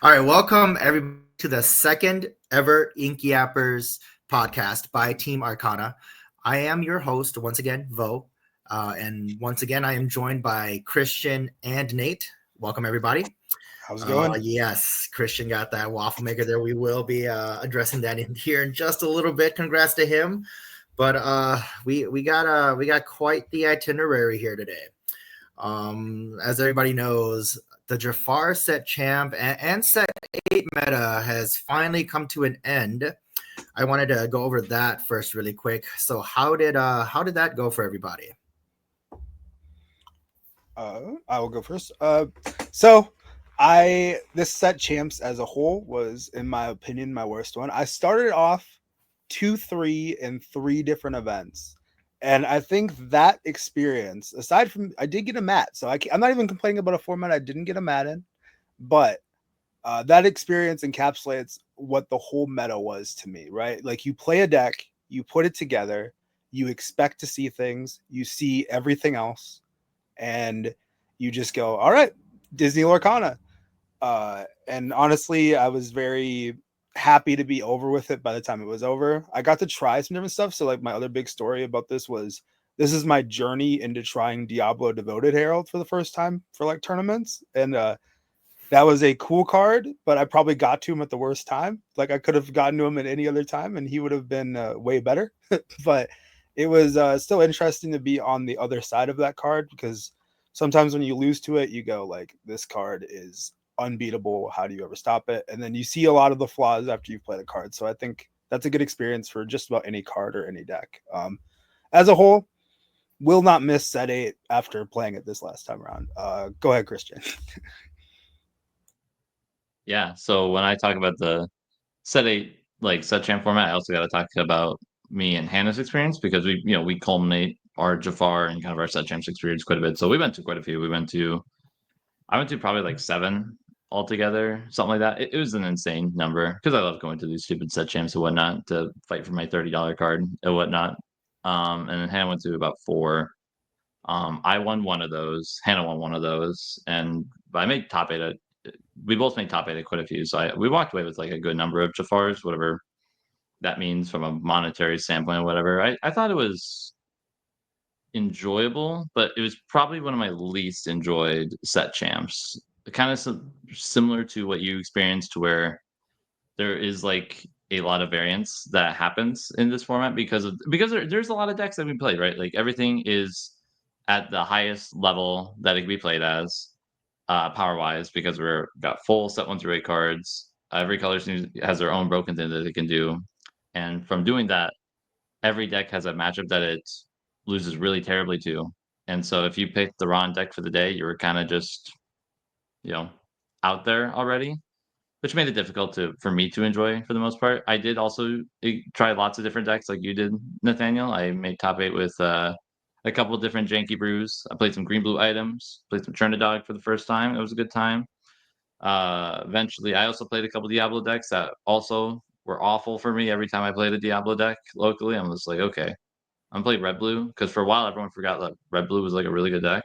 All right, welcome everybody to the second ever Inkyapper's podcast by Team Arcana. I am your host once again, Vo, and once again I am joined by Christian and Nate. Welcome everybody. How's it going? Yes, Christian got that waffle maker there. We will be addressing that in here in just a little bit. Congrats to him. But we got quite the itinerary here today. As everybody knows, the Jafar set champ and set 8 meta has finally come to an end. I wanted to go over that first really quick. So how did that go for everybody? I will go first. So this set champs as a whole was, in my opinion, my worst one. I started off 2-3 in 3 different events. And I think that experience, aside from I did get a mat, so I'm not even complaining about a format I didn't get a mat in, but that experience encapsulates what the whole meta was to me, right? Like you play a deck, you put it together, you expect to see things, you see everything else, and you just go, all right, Disney Lorcana. And honestly, I was very happy to be over with it by the time it was over. I got to try some different stuff. So like my other big story about this is my journey into trying Diablo Devoted Herald for the first time for like tournaments. And that was a cool card, but I probably got to him at the worst time. Like I could have gotten to him at any other time and he would have been way better. But it was still interesting to be on the other side of that card, because sometimes when you lose to it, you go like, this card is unbeatable. How do you ever stop it? And then you see a lot of the flaws after you've played a card. So I think that's a good experience for just about any card or any deck. As a whole, will not miss set 8 after playing it this last time around. Go ahead, Christian. Yeah, so when I talk about the set 8 like set champ format, I also got to talk about me and Hannah's experience, because we culminate our Jafar and kind of our set champs experience quite a bit. So we went to quite a few. I went to probably like 7 altogether, something like that. It was an insane number, because I love going to these stupid set champs and whatnot to fight for my $30 card and whatnot. And then Hannah went to about 4. I won one of those. Hannah won one of those, and I made top 8. We both made top 8 at quite a few. So we walked away with like a good number of Jafars, whatever that means from a monetary standpoint or whatever. I thought it was enjoyable, but it was probably one of my least enjoyed set champs. Kind of similar to what you experienced, where there is like a lot of variance that happens in this format because there's a lot of decks that we played, right? Like everything is at the highest level that it can be played as, power wise, because we're got full set 1 through 8 cards. Every color has their own broken thing that it can do, and from doing that, every deck has a matchup that it loses really terribly to. And so if you pick the wrong deck for the day, you're kind of just, you know, out there already, which made it difficult for me to enjoy for the most part. I did also try lots of different decks like you did, Nathaniel. I made top 8 with a couple of different janky brews. I played some green blue items, played some Trinidad for the first time. It was a good time. Eventually, I also played a couple Diablo decks that also were awful for me. Every time I played a Diablo deck locally, I'm just like, okay, I'm playing red blue, because for a while everyone forgot that red blue was like a really good deck,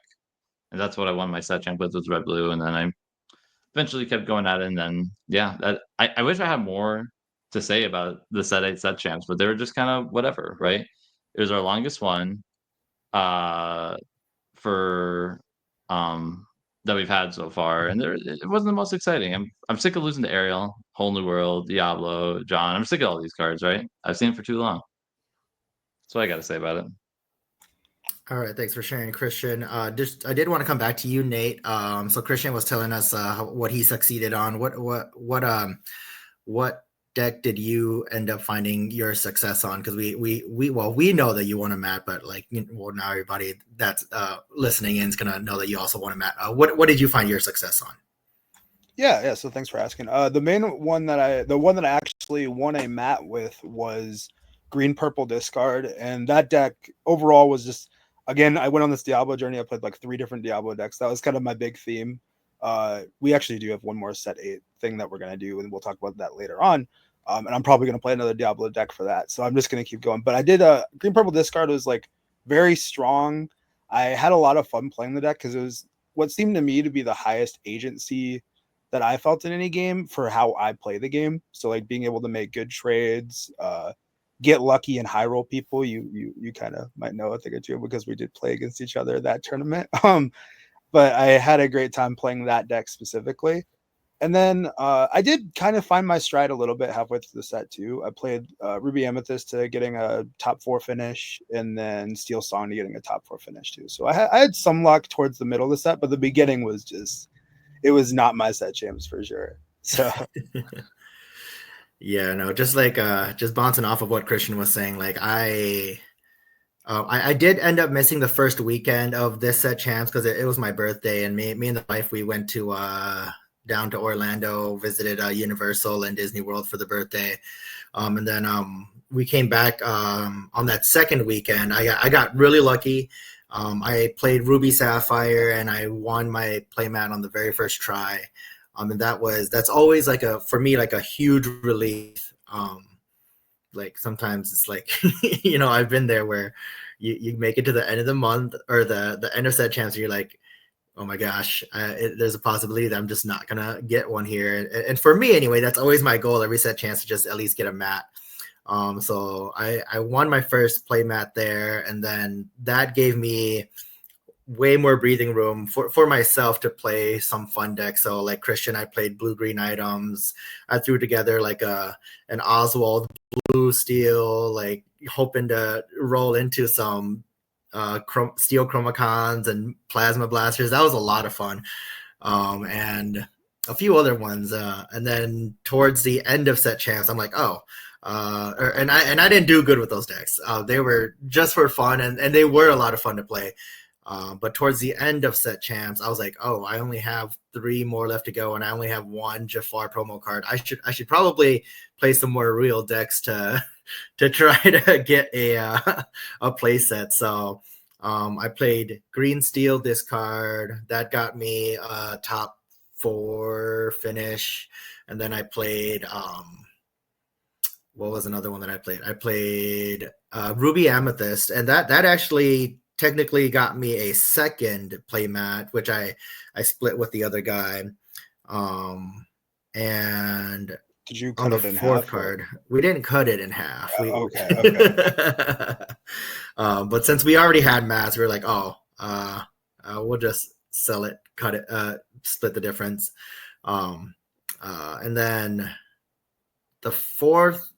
and that's what I won my set champ with, was red blue. And then I eventually kept going at it, and then yeah, I wish I had more to say about the set 8 set champs, but they were just kind of whatever, right? It was our longest one uh for that we've had so far, and it wasn't the most exciting. I'm sick of losing to Ariel, Whole New World, Diablo, John. I'm sick of all these cards, right? I've seen it for too long. That's what I got to say about it. All right, thanks for sharing, Christian. Just I did want to come back to you, Nate. So Christian was telling us what he succeeded on. What deck did you end up finding your success on? Because we know that you want a mat, but like, well, now everybody that's listening in is gonna know that you also want a mat. What did you find your success on? Yeah. So thanks for asking. The one that I actually won a mat with was green purple discard, and that deck overall was just, again, I went on this Diablo journey. I played like 3 different Diablo decks. That was kind of my big theme. We actually do have one more set 8 thing that we're gonna do, and we'll talk about that later on. And I'm probably gonna play another Diablo deck for that. So I'm just gonna keep going. But I did green purple discard was like very strong. I had a lot of fun playing the deck because it was what seemed to me to be the highest agency that I felt in any game for how I play the game. So like being able to make good trades, get lucky and high roll people. You kind of might know a thing or two because we did play against each other that tournament. But I had a great time playing that deck specifically. And then I did kind of find my stride a little bit halfway through the set too. I played Ruby Amethyst to getting a top 4 finish, and then Steel Song to getting a top 4 finish too. So I had some luck towards the middle of the set, but the beginning was just, it was not my set champs for sure. So yeah, no, just like just bouncing off of what Christian was saying, like I did end up missing the first weekend of this set champs because it was my birthday, and me and the wife, we went to down to Orlando, visited Universal and Disney World for the birthday, and then we came back on that second weekend. I got really lucky. I played Ruby Sapphire and I won my playmat on the very first try. And that's always like for me like a huge relief. Like sometimes it's like I've been there where you make it to the end of the month or the end of set champs, and you're like, oh my gosh, there's a possibility that I'm just not gonna get one here. And for me anyway, that's always my goal every set chance, to just at least get a mat. So I won my first play mat there, and then that gave me way more breathing room for myself to play some fun decks. So like Christian, I played blue-green items. I threw together like an Oswald blue steel, like hoping to roll into some steel chromacons and plasma blasters. That was a lot of fun. And a few other ones. And then towards the end of set champs, I'm like, and I didn't do good with those decks. They were just for fun, and they were a lot of fun to play. But towards the end of set champs, I was like, oh, I only have 3 more left to go, and I only have 1 Jafar promo card. I should probably play some more real decks to try to get a play set. So I played green steel discard. That got me a top 4 finish. And then I played what was another one that I played? I played Ruby Amethyst, and that actually technically got me a second playmat, which I split with the other guy. And did you cut it in fourth half? Card, we didn't cut it in half. Okay. But since we already had mats, we were like, we'll just sell it, cut it, split the difference. And then the fourth,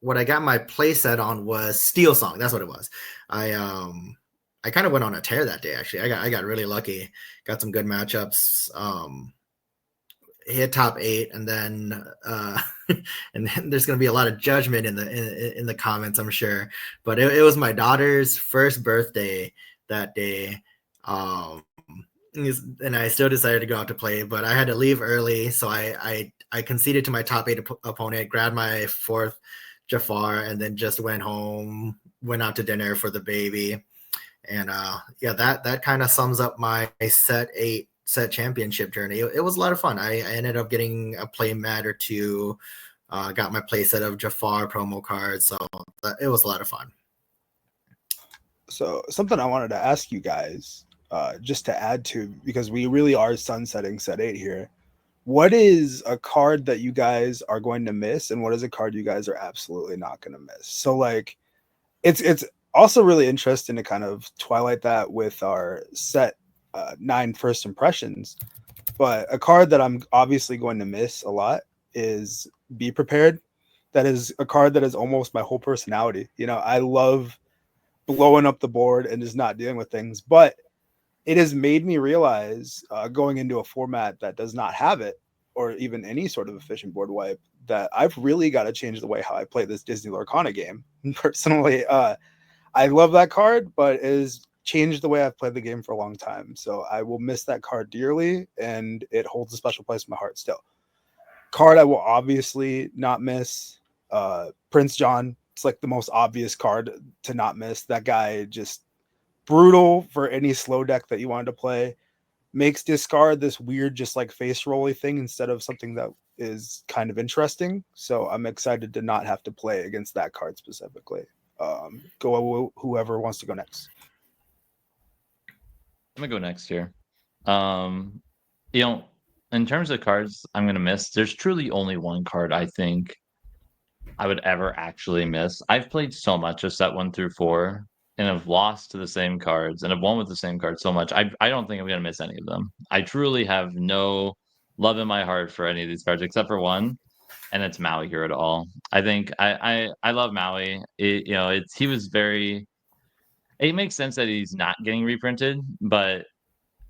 what I got my play set on was Steel Song. That's what it was. I kind of went on a tear that day. Actually, I got really lucky. Got some good matchups. Hit top 8, and then and then there's gonna be a lot of judgment in the comments, I'm sure. But it was my daughter's first birthday that day. And I still decided to go out to play, but I had to leave early, so I conceded to my top 8 opponent, grabbed my 4th Jafar, and then just went home, went out to dinner for the baby. And that kind of sums up my set championship journey. It was a lot of fun. I ended up getting a play mat or 2, got my play set of Jafar promo cards, so it was a lot of fun. So something I wanted to ask you guys, just to add to, because we really are sunsetting set 8 here. What is a card that you guys are going to miss, and what is a card you guys are absolutely not going to miss? So like, it's also really interesting to kind of twilight that with our set 9 first impressions. But a card that I'm obviously going to miss a lot is Be Prepared. That is a card that is almost my whole personality. I love blowing up the board and just not dealing with things, but it has made me realize going into a format that does not have it, or even any sort of efficient board wipe, that I've really got to change the way how I play this Disney Lorcana game. Personally, I love that card, but it has changed the way I've played the game for a long time. So I will miss that card dearly, and it holds a special place in my heart still. Card I will obviously not miss, Prince John. It's like the most obvious card to not miss. That guy just brutal for any slow deck that you wanted to play. Makes discard this weird, just like face rolly thing instead of something that is kind of interesting. So I'm excited to not have to play against that card specifically. Go whoever wants to go next. I'm gonna go next here. in terms of cards I'm gonna miss, there's truly only one card I think I would ever actually miss. I've played so much of set 1 through 4 and have lost to the same cards and have won with the same cards so much. I don't think I'm gonna miss any of them. I truly have no love in my heart for any of these cards except for one, and it's Maui Hero to All. I think I love Maui. He was very. It makes sense that he's not getting reprinted, but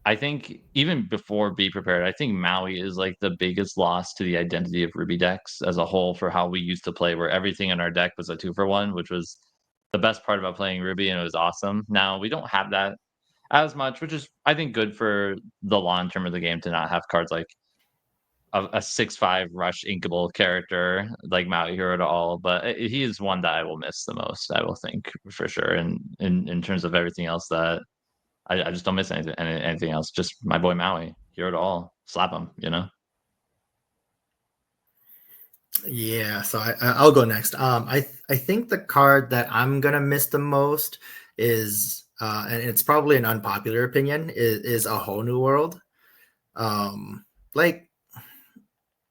I think even before Be Prepared, I think Maui is like the biggest loss to the identity of Ruby decks as a whole for how we used to play, where everything in our deck was a 2-for-1, which was the best part about playing Ruby, and it was awesome. Now we don't have that as much, which is I think good for the long term of the game to not have cards like a 6/5 rush inkable character like Maui Hero to All. But he is one that I will miss the most, I will think for sure. And in terms of everything else that I just don't miss anything else. Just my boy Maui, Hero to All. Slap him, Yeah, so I'll go next. I think the card that I'm gonna miss the most is, and it's probably an unpopular opinion, is A Whole New World. Like,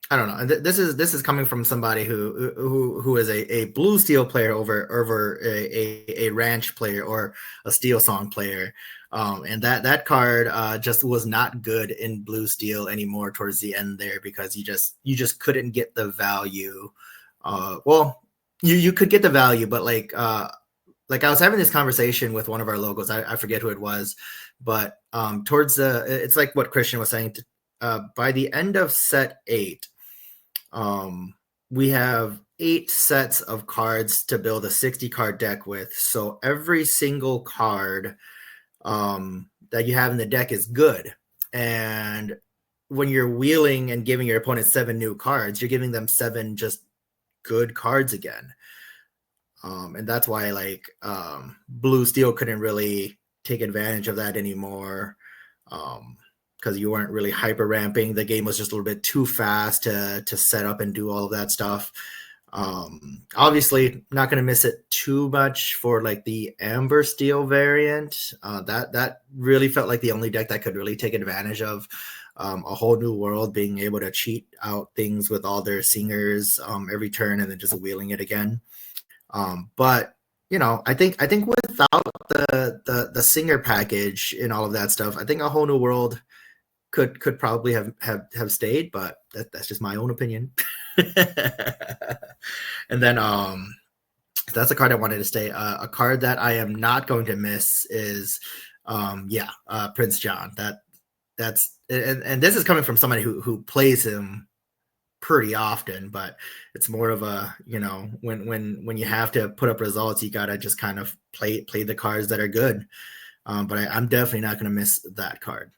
I don't know. This is coming from somebody who is a blue steel player over a ranch player or a steel song player, and that card just was not good in blue steel anymore towards the end there, because you just couldn't get the value. Well, you could get the value, but like I was having this conversation with one of our logos. I forget who it was, but towards it's like what Christian was saying. By the end of set 8. We have 8 sets of cards to build a 60 card deck with. So every single card that you have in the deck is good. And when you're wheeling and giving your opponent 7 new cards, you're giving them 7 just good cards again. And that's why blue steel couldn't really take advantage of that anymore. Because you weren't really hyper ramping. The game was just a little bit too fast to set up and do all of that stuff. Obviously, not going to miss it too much for like the Amber Steel variant. That really felt like the only deck that could really take advantage of A Whole New World, being able to cheat out things with all their singers every turn and then just wheeling it again. But I think without the singer package and all of that stuff, I think A Whole New World could probably have stayed, but that's just my own opinion. And then that's a card I wanted to stay. A card that I am not going to miss is Prince John. That's and this is coming from somebody who plays him pretty often, but it's more of a, when you have to put up results, you gotta just kind of play the cards that are good. But I'm definitely not going to miss that card.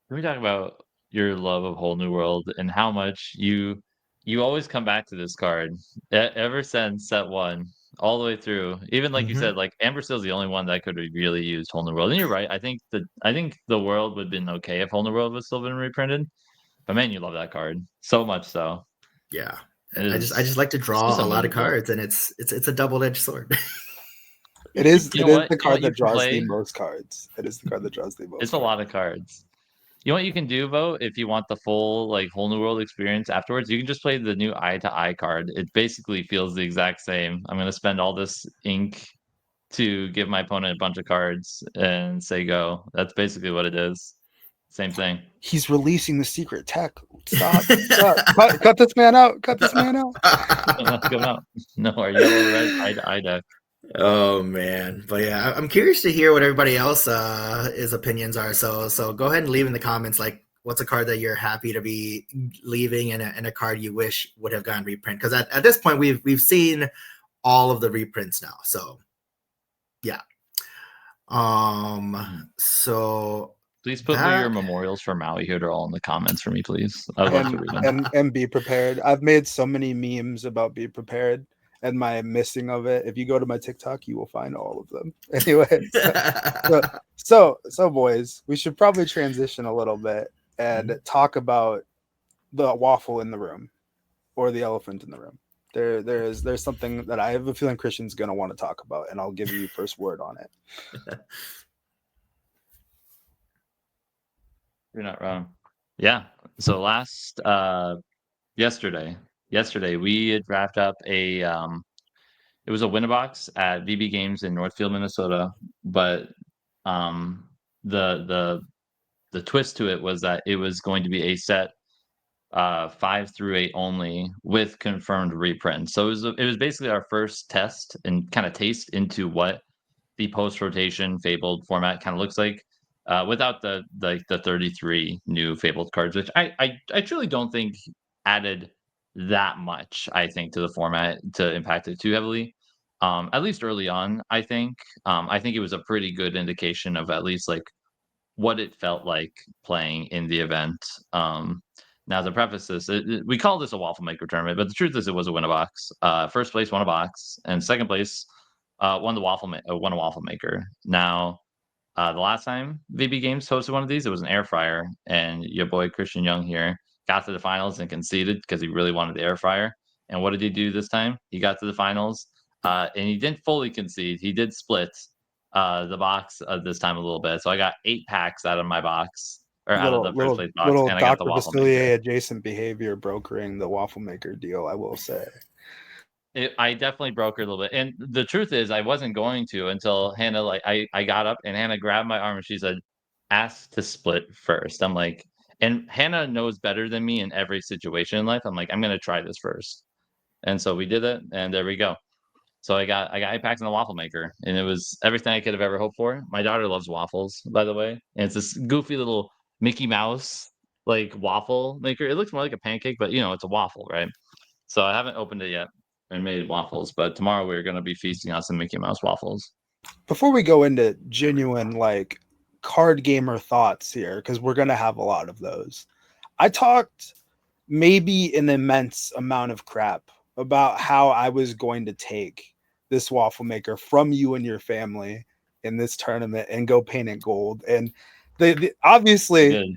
Can we talk about your love of Whole New World and how much you always come back to this card ever since set 1 all the way through? Even like you said, like Amber Steel's the only one that could really use Whole New World. And you're right. I think the world would have been okay if Whole New World was still been reprinted. But man, you love that card so much so. Yeah. I just like to draw a lot of cards, and it's a double-edged sword. It is the card that draws the most cards. It is the card that draws the most. It's a lot of cards. You know what you can do, Bo, if you want the full Whole New World experience afterwards? You can just play the new Eye to Eye card. It basically feels the exact same. I'm going to spend all this ink to give my opponent a bunch of cards and say go. That's basically what it is. Same thing. He's releasing the secret tech. Stop. Cut this man out. Cut this man out. Come out. No, our yellow red Eye to Eye deck. Oh man, but yeah, I'm curious to hear what everybody else his opinions are. So go ahead and leave in the comments, like, what's a card that you're happy to be leaving, and a card you wish would have gotten reprint. Because at this point we've seen all of the reprints now. So yeah. So please put your memorials for Maui Hero all in the comments for me, please. I'd love to read them. And Be Prepared. I've made so many memes about Be Prepared and my missing of it. If you go to my TikTok, you will find all of them. Anyway, so boys, we should probably transition a little bit and talk about the waffle in the room, or the elephant in the room. There's something that I have a feeling Christian's gonna want to talk about, and I'll give you first word on it. You're not wrong. Yeah. So yesterday we had wrapped up it was a Winnabox at VB Games in Northfield, Minnesota. But um, the twist to it was that it was going to be a set 5 through 8 only with confirmed reprints. So it was basically our first test and kind of taste into what the post rotation Fabled format kind of looks like. Without the 33 new Fabled cards, which I truly don't think added that much, I think, to the format to impact it too heavily. At least early on, I think. I think it was a pretty good indication of at least like what it felt like playing in the event. Now, to preface this, we call this a waffle maker tournament, but the truth is, it was a win a box. First place won a box, and second place won won a waffle maker. Now, the last time VB Games hosted one of these, it was an air fryer, and your boy Christian Young here got to the finals and conceded because he really wanted the air fryer. And what did he do this time? He got to the finals, and he didn't fully concede. He did split the box this time a little bit. So I got 8 packs out of my box, or out of the first place box, little and I got the Dr. waffle Basilier maker. adjacent behavior brokering the waffle maker deal, I will say. I definitely broke her a little bit. And the truth is, I wasn't going to until Hannah, like, I got up and Hannah grabbed my arm and she said, ask to split first. I'm like, and Hannah knows better than me in every situation in life. I'm like, I'm going to try this first. And so we did it, and there we go. So I got 8 packs in the waffle maker, and it was everything I could have ever hoped for. My daughter loves waffles, by the way. And it's this goofy little Mickey Mouse like waffle maker. It looks more like a pancake, but it's a waffle, right? So I haven't opened it yet and made waffles, but tomorrow we're going to be feasting on some Mickey Mouse waffles. Before we go into genuine like card gamer thoughts here, because we're going to have a lot of those, I talked maybe an immense amount of crap about how I was going to take this waffle maker from you and your family in this tournament and go paint it gold. And obviously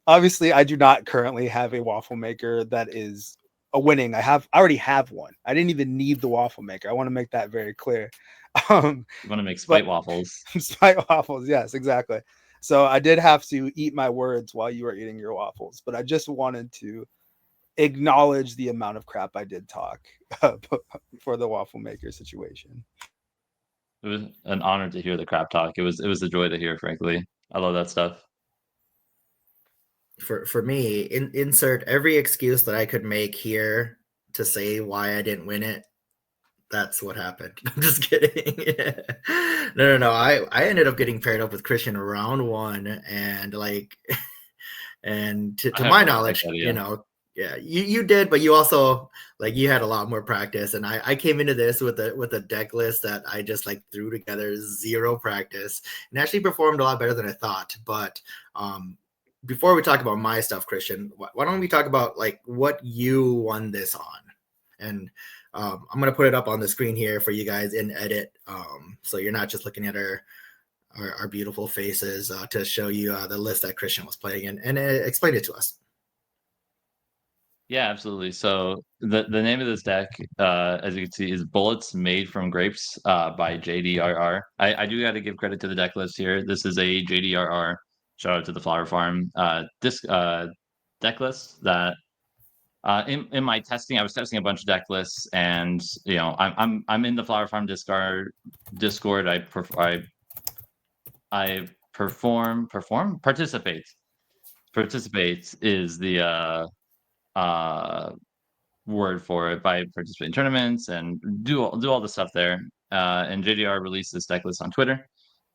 I do not currently have a waffle maker that is a winning. I already have one. I didn't even need the waffle maker. I want to make that very clear. You want to make spite waffles? Spite waffles, yes, exactly. So I did have to eat my words while you were eating your waffles, but I just wanted to acknowledge the amount of crap I did talk for the waffle maker situation. It was an honor to hear the crap talk. It was a joy to hear, frankly. I love that stuff. For me, insert every excuse that I could make here to say why I didn't win it. That's what happened. I'm just kidding. No. I ended up getting paired up with Christian round 1, and like, and to my knowledge, yeah, you did, but you also like you had a lot more practice, and I came into this with a deck list that I just like threw together, zero practice, and actually performed a lot better than I thought. But before we talk about my stuff, Christian, why don't we talk about like what you won this on? And I'm going to put it up on the screen here for you guys in edit. So you're not just looking at our beautiful faces to show you the list that Christian was playing and explain it to us. Yeah, absolutely. So the name of this deck, as you can see, is Bullets Made from Grapes by JDRR. I do got to give credit to the deck list here. This is a JDRR. Shout out to the Flower Farm deck list that in my testing, I was testing a bunch of deck lists, and I'm in the Flower Farm Discord. I participate. Participate is the word for it. By participate in tournaments and do all the stuff there. And JDR released this deck list on Twitter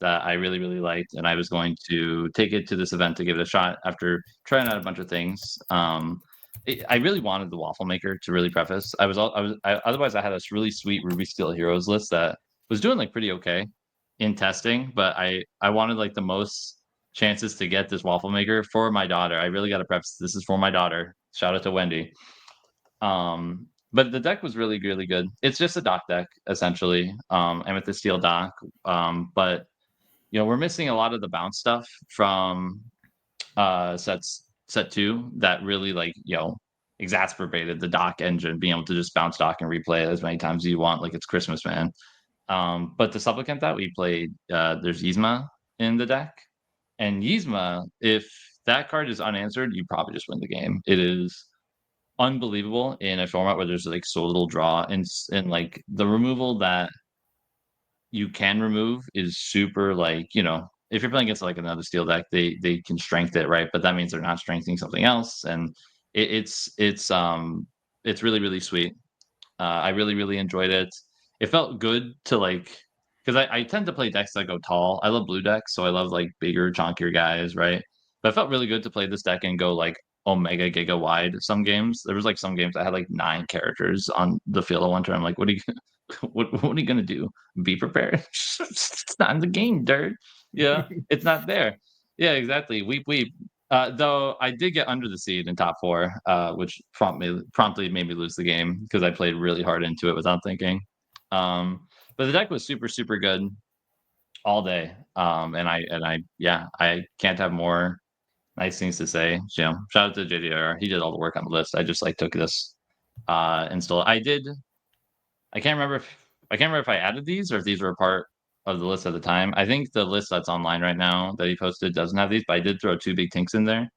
that I really, really liked, and I was going to take it to this event to give it a shot after trying out a bunch of things. I really wanted the waffle maker, to really preface. Otherwise I had this really sweet Ruby Steel Heroes list that was doing like pretty okay in testing, but I wanted like the most chances to get this waffle maker for my daughter. I really got to preface, this is for my daughter. Shout out to Wendy. But the deck was really, really good. It's just a dock deck, essentially, and with the steel dock. But we're missing a lot of the bounce stuff from set 2 that really exacerbated the dock engine, being able to just bounce dock and replay it as many times as you want, like it's Christmas, man. But the supplicant that we played, there's Yzma in the deck. And Yzma, if that card is unanswered, you probably just win the game. It is unbelievable in a format where there's like so little draw, and like the removal that you can remove is super, like, if you're playing against like another steel deck, they can strength it, right? But that means they're not strengthening something else, and it's really, really sweet. I really, really enjoyed it. It felt good to like, because I tend to play decks that go tall. I love blue decks, so I love like bigger, chunkier guys, right? But it felt really good to play this deck and go like omega giga wide. Some games there was like some games I had like 9 characters on the field at one turn. I'm like, what are you what are you gonna do? Be prepared. It's not in the game, dirt. Yeah, it's not there. Yeah, exactly. Weep. Though I did get under the seed in top 4, which promptly made me lose the game because I played really hard into it without thinking. But the deck was super, super good all day. And I can't have more nice things to say. Shout out to JDR. He did all the work on the list. I just like took this install. I can't remember if I added these or if these were a part of the list at the time. I think the list that's online right now that he posted doesn't have these, but I did throw 2 big tinks in there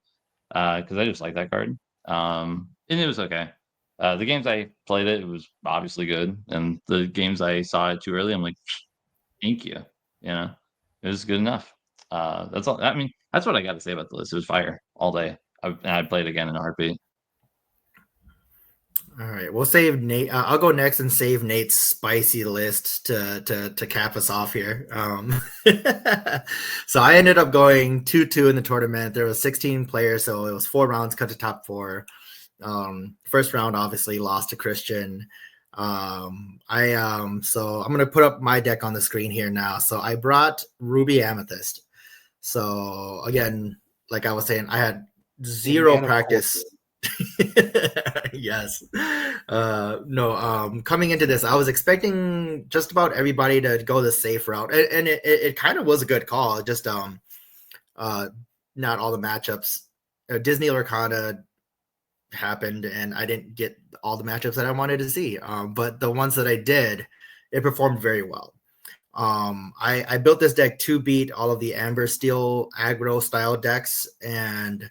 because I just like that card. And it was okay. The games I played it was obviously good, and the games I saw it too early, I'm like, thank you. It was good enough. That's all. I mean, that's what I got to say about the list. It was fire all day. I'd play it again in a heartbeat. All right, we'll save Nate. I'll go next and save Nate's spicy list to cap us off here. So I ended up going 2-2 in the tournament. There was 16 players, so it was 4 rounds, cut to top 4. First round, obviously, lost to Christian. So I'm gonna put up my deck on the screen here now. So I brought Ruby Amethyst. So again, like I was saying, I had 0 practice. Yes. Coming into this, I was expecting just about everybody to go the safe route, and it kind of was a good call. Just not all the matchups. Disney Lorcana happened, and I didn't get all the matchups that I wanted to see. But the ones that I did, it performed very well. I built this deck to beat all of the Amber Steel aggro style decks, and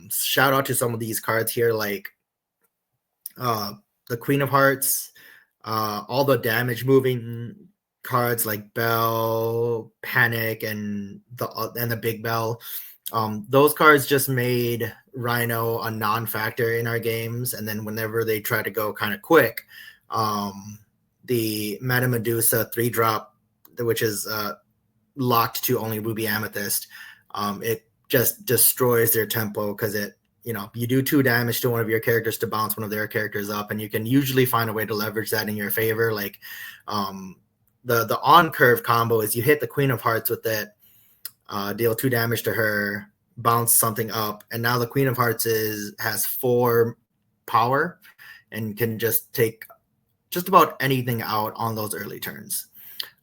shout out to some of these cards here, like the Queen of Hearts, all the damage moving cards like Bell, Panic, and the Big Bell. Those cards just made Rhino a non-factor in our games, and then whenever they try to go kind of quick, the Meta Medusa 3-drop, which is locked to only Ruby Amethyst, it just destroys their tempo because you do 2 damage to one of your characters to bounce one of their characters up, and you can usually find a way to leverage that in your favor. Like the on curve combo is you hit the Queen of Hearts with it, deal 2 damage to her, bounce something up, and now the Queen of Hearts has 4 power and can just take just about anything out on those early turns.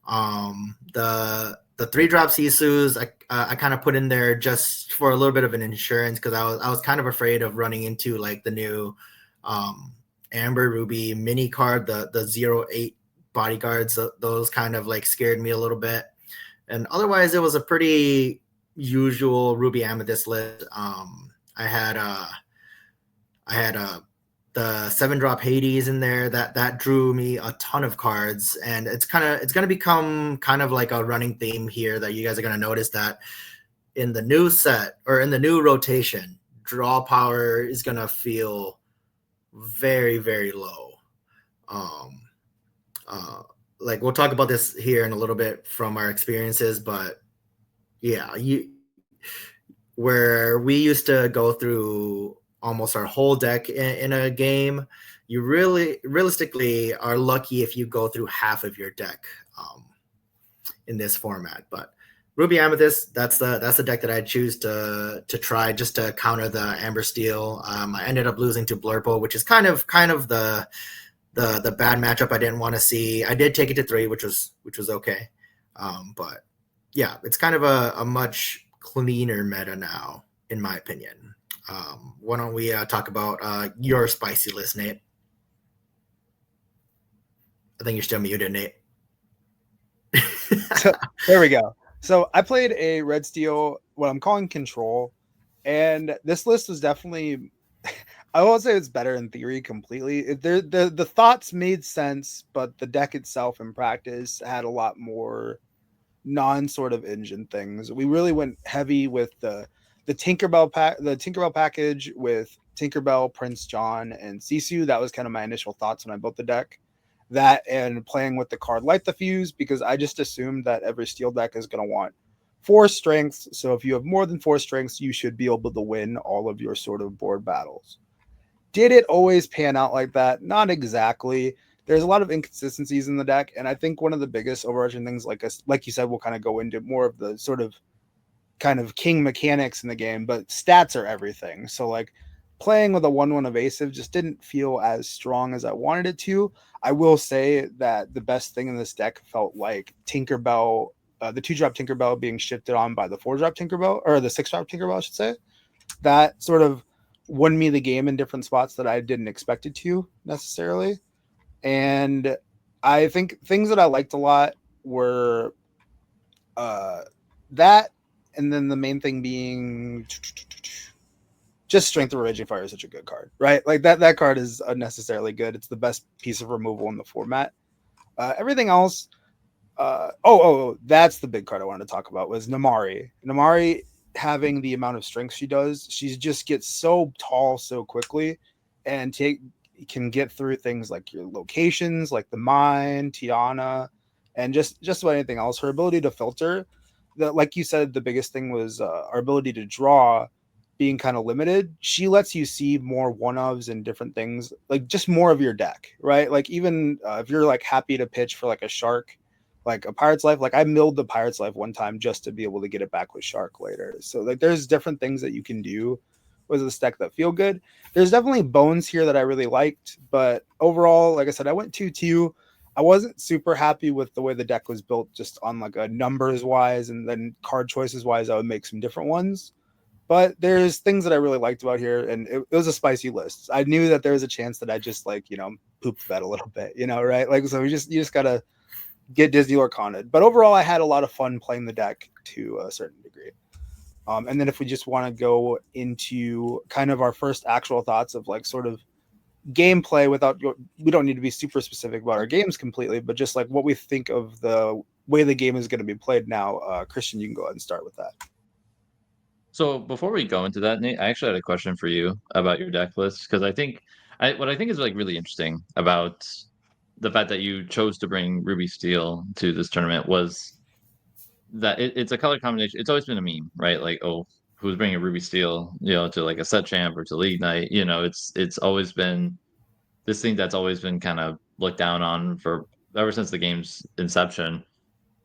The 3-drop Sisus, I kind of put in there just for a little bit of an insurance because I was kind of afraid of running into like the new Amber Ruby mini card, the 0-8 bodyguards. Those kind of like scared me a little bit. And otherwise, it was a pretty usual Ruby Amethyst list. I had the 7-drop Hades in there that drew me a ton of cards, and it's going to become kind of like a running theme here that you guys are going to notice that in the new set or in the new rotation, draw power is going to feel very, very low. Like we'll talk about this here in a little bit from our experiences, but yeah, where we used to go through almost our whole deck in a game, you realistically are lucky if you go through half of your deck in this format. But Ruby Amethyst, that's the deck that I choose to try just to counter the Amber Steel. I ended up losing to Blurple, which is kind of the bad matchup I didn't want to see. I did take it to 3, which was okay. But yeah, it's kind of a much cleaner meta now, in my opinion. Why don't we talk about your spicy list, Nate? I think you're still muted, Nate. So, there we go. So I played a red steel, what I'm calling control. And this list was definitely, I won't say it's better in theory completely. The thoughts made sense, but the deck itself in practice had a lot more non sort of engine things. We really went heavy with the Tinkerbell package with Tinkerbell, Prince John, and Sisu. That was kind of my initial thoughts when I built the deck. That and playing with the card Light the Fuse, because I just assumed that every steel deck is going to want 4 strengths. So if you have more than 4 strengths, you should be able to win all of your sort of board battles. Did it always pan out like that? Not exactly. There's a lot of inconsistencies in the deck, and I think one of the biggest overarching things, like you said, we'll kind of go into more of the sort of kind of king mechanics in the game, but stats are everything. So like playing with a 1/1 evasive just didn't feel as strong as I wanted it to. I will say that the best thing in this deck felt like Tinkerbell, the 2-drop Tinkerbell being shifted on by the 4-drop Tinkerbell, or the 6-drop Tinkerbell, I should say. That sort of won me the game in different spots that I didn't expect it to necessarily. And I think things that I liked a lot were that, and then the main thing being just Strength of Raging Fire is such a good card, right? Like that card is unnecessarily good. It's the best piece of removal in the format. Everything else, that's the big card I wanted to talk about was Namari. Namari having the amount of strength she does, she just gets so tall so quickly and can get through things like your locations, like the mine, Tiana, and just about anything else. Her ability to filter, like you said, the biggest thing was our ability to draw being kind of limited. She lets you see more one-ofs and different things, like just more of your deck, right? Like even if you're like happy to pitch for like a shark, like a Pirate's Life, like I milled the Pirate's Life one time just to be able to get it back with shark later. So like there's different things that you can do with this deck that feel good. There's definitely bones here that I really liked, but overall, like I said, I went 2-2. I wasn't super happy with the way the deck was built, just on like a numbers wise, and then card choices wise, I would make some different ones. But there's things that I really liked about here, and it was a spicy list. I knew that there was a chance that I just like, poop the bed a little bit, right? Like, so you just gotta get Disney Lorcana. But overall, I had a lot of fun playing the deck to a certain degree. And then if we just want to go into kind of our first actual thoughts of like sort of gameplay, we don't need to be super specific about our games completely, but just like what we think of the way the game is going to be played now. Christian, you can go ahead and start with that. So before we go into that, Nate, I actually had a question for you about your deck list, because what I think is like really interesting about the fact that you chose to bring Ruby Steel to this tournament was that it's a color combination. It's always been a meme, right? Like, oh, who's bringing Ruby Steel, to like a set champ or to league night? It's always been this thing that's always been kind of looked down on for ever since the game's inception.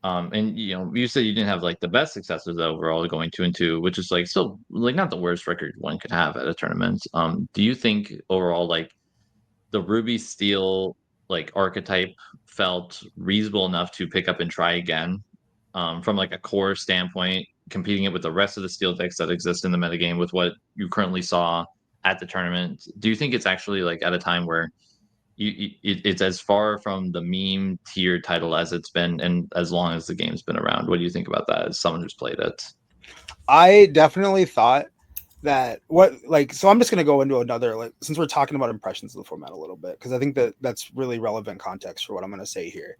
And you said you didn't have like the best successes overall going 2-2, which is like still like not the worst record one could have at a tournament. Do you think overall like the Ruby Steel like archetype felt reasonable enough to pick up and try again, from like a core standpoint, competing it with the rest of the steel decks that exist in the metagame with what you currently saw at the tournament? Do you think it's actually like at a time where it's as far from the meme tier title as it's been, and as long as the game's been around? What do you think about that as someone who's played it? I definitely thought that so I'm just going to go into another, like, since we're talking about impressions of the format a little bit, because I think that that's really relevant context for what I'm going to say here.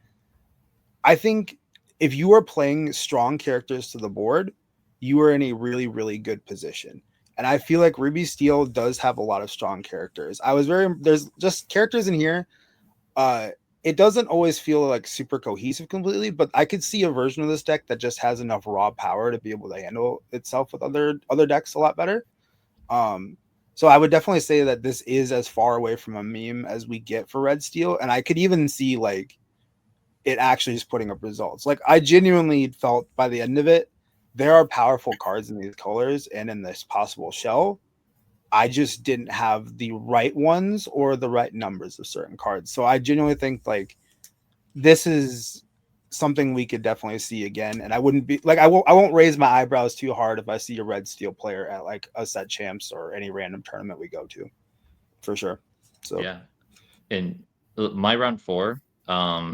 I think if you are playing strong characters to the board, you are in a really, really good position. And I feel like Ruby Steel does have a lot of strong characters. There's just characters in here. It doesn't always feel like super cohesive completely, but I could see a version of this deck that just has enough raw power to be able to handle itself with other decks a lot better. So I would definitely say that this is as far away from a meme as we get for Red Steel. And I could even see like it actually is putting up results. Like I genuinely felt by the end of it, there are powerful cards in these colors and in this possible shell. I just didn't have the right ones or the right numbers of certain cards. So I genuinely think like this is something we could definitely see again. And I wouldn't be like, I won't raise my eyebrows too hard if I see a Red Steel player at like a set champs or any random tournament we go to, for sure. So yeah. In my round 4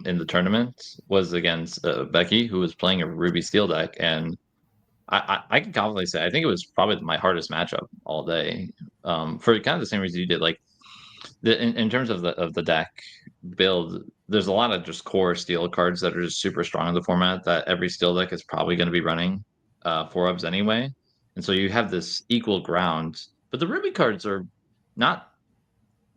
in the tournament was against Becky, who was playing a Ruby Steel deck, and I can confidently say I think it was probably my hardest matchup all day. For kind of the same reason you did. Like in terms of the deck build, there's a lot of just core steel cards that are just super strong in the format that every steel deck is probably going to be running 4-ofs anyway. And so you have this equal ground. But the Ruby cards are not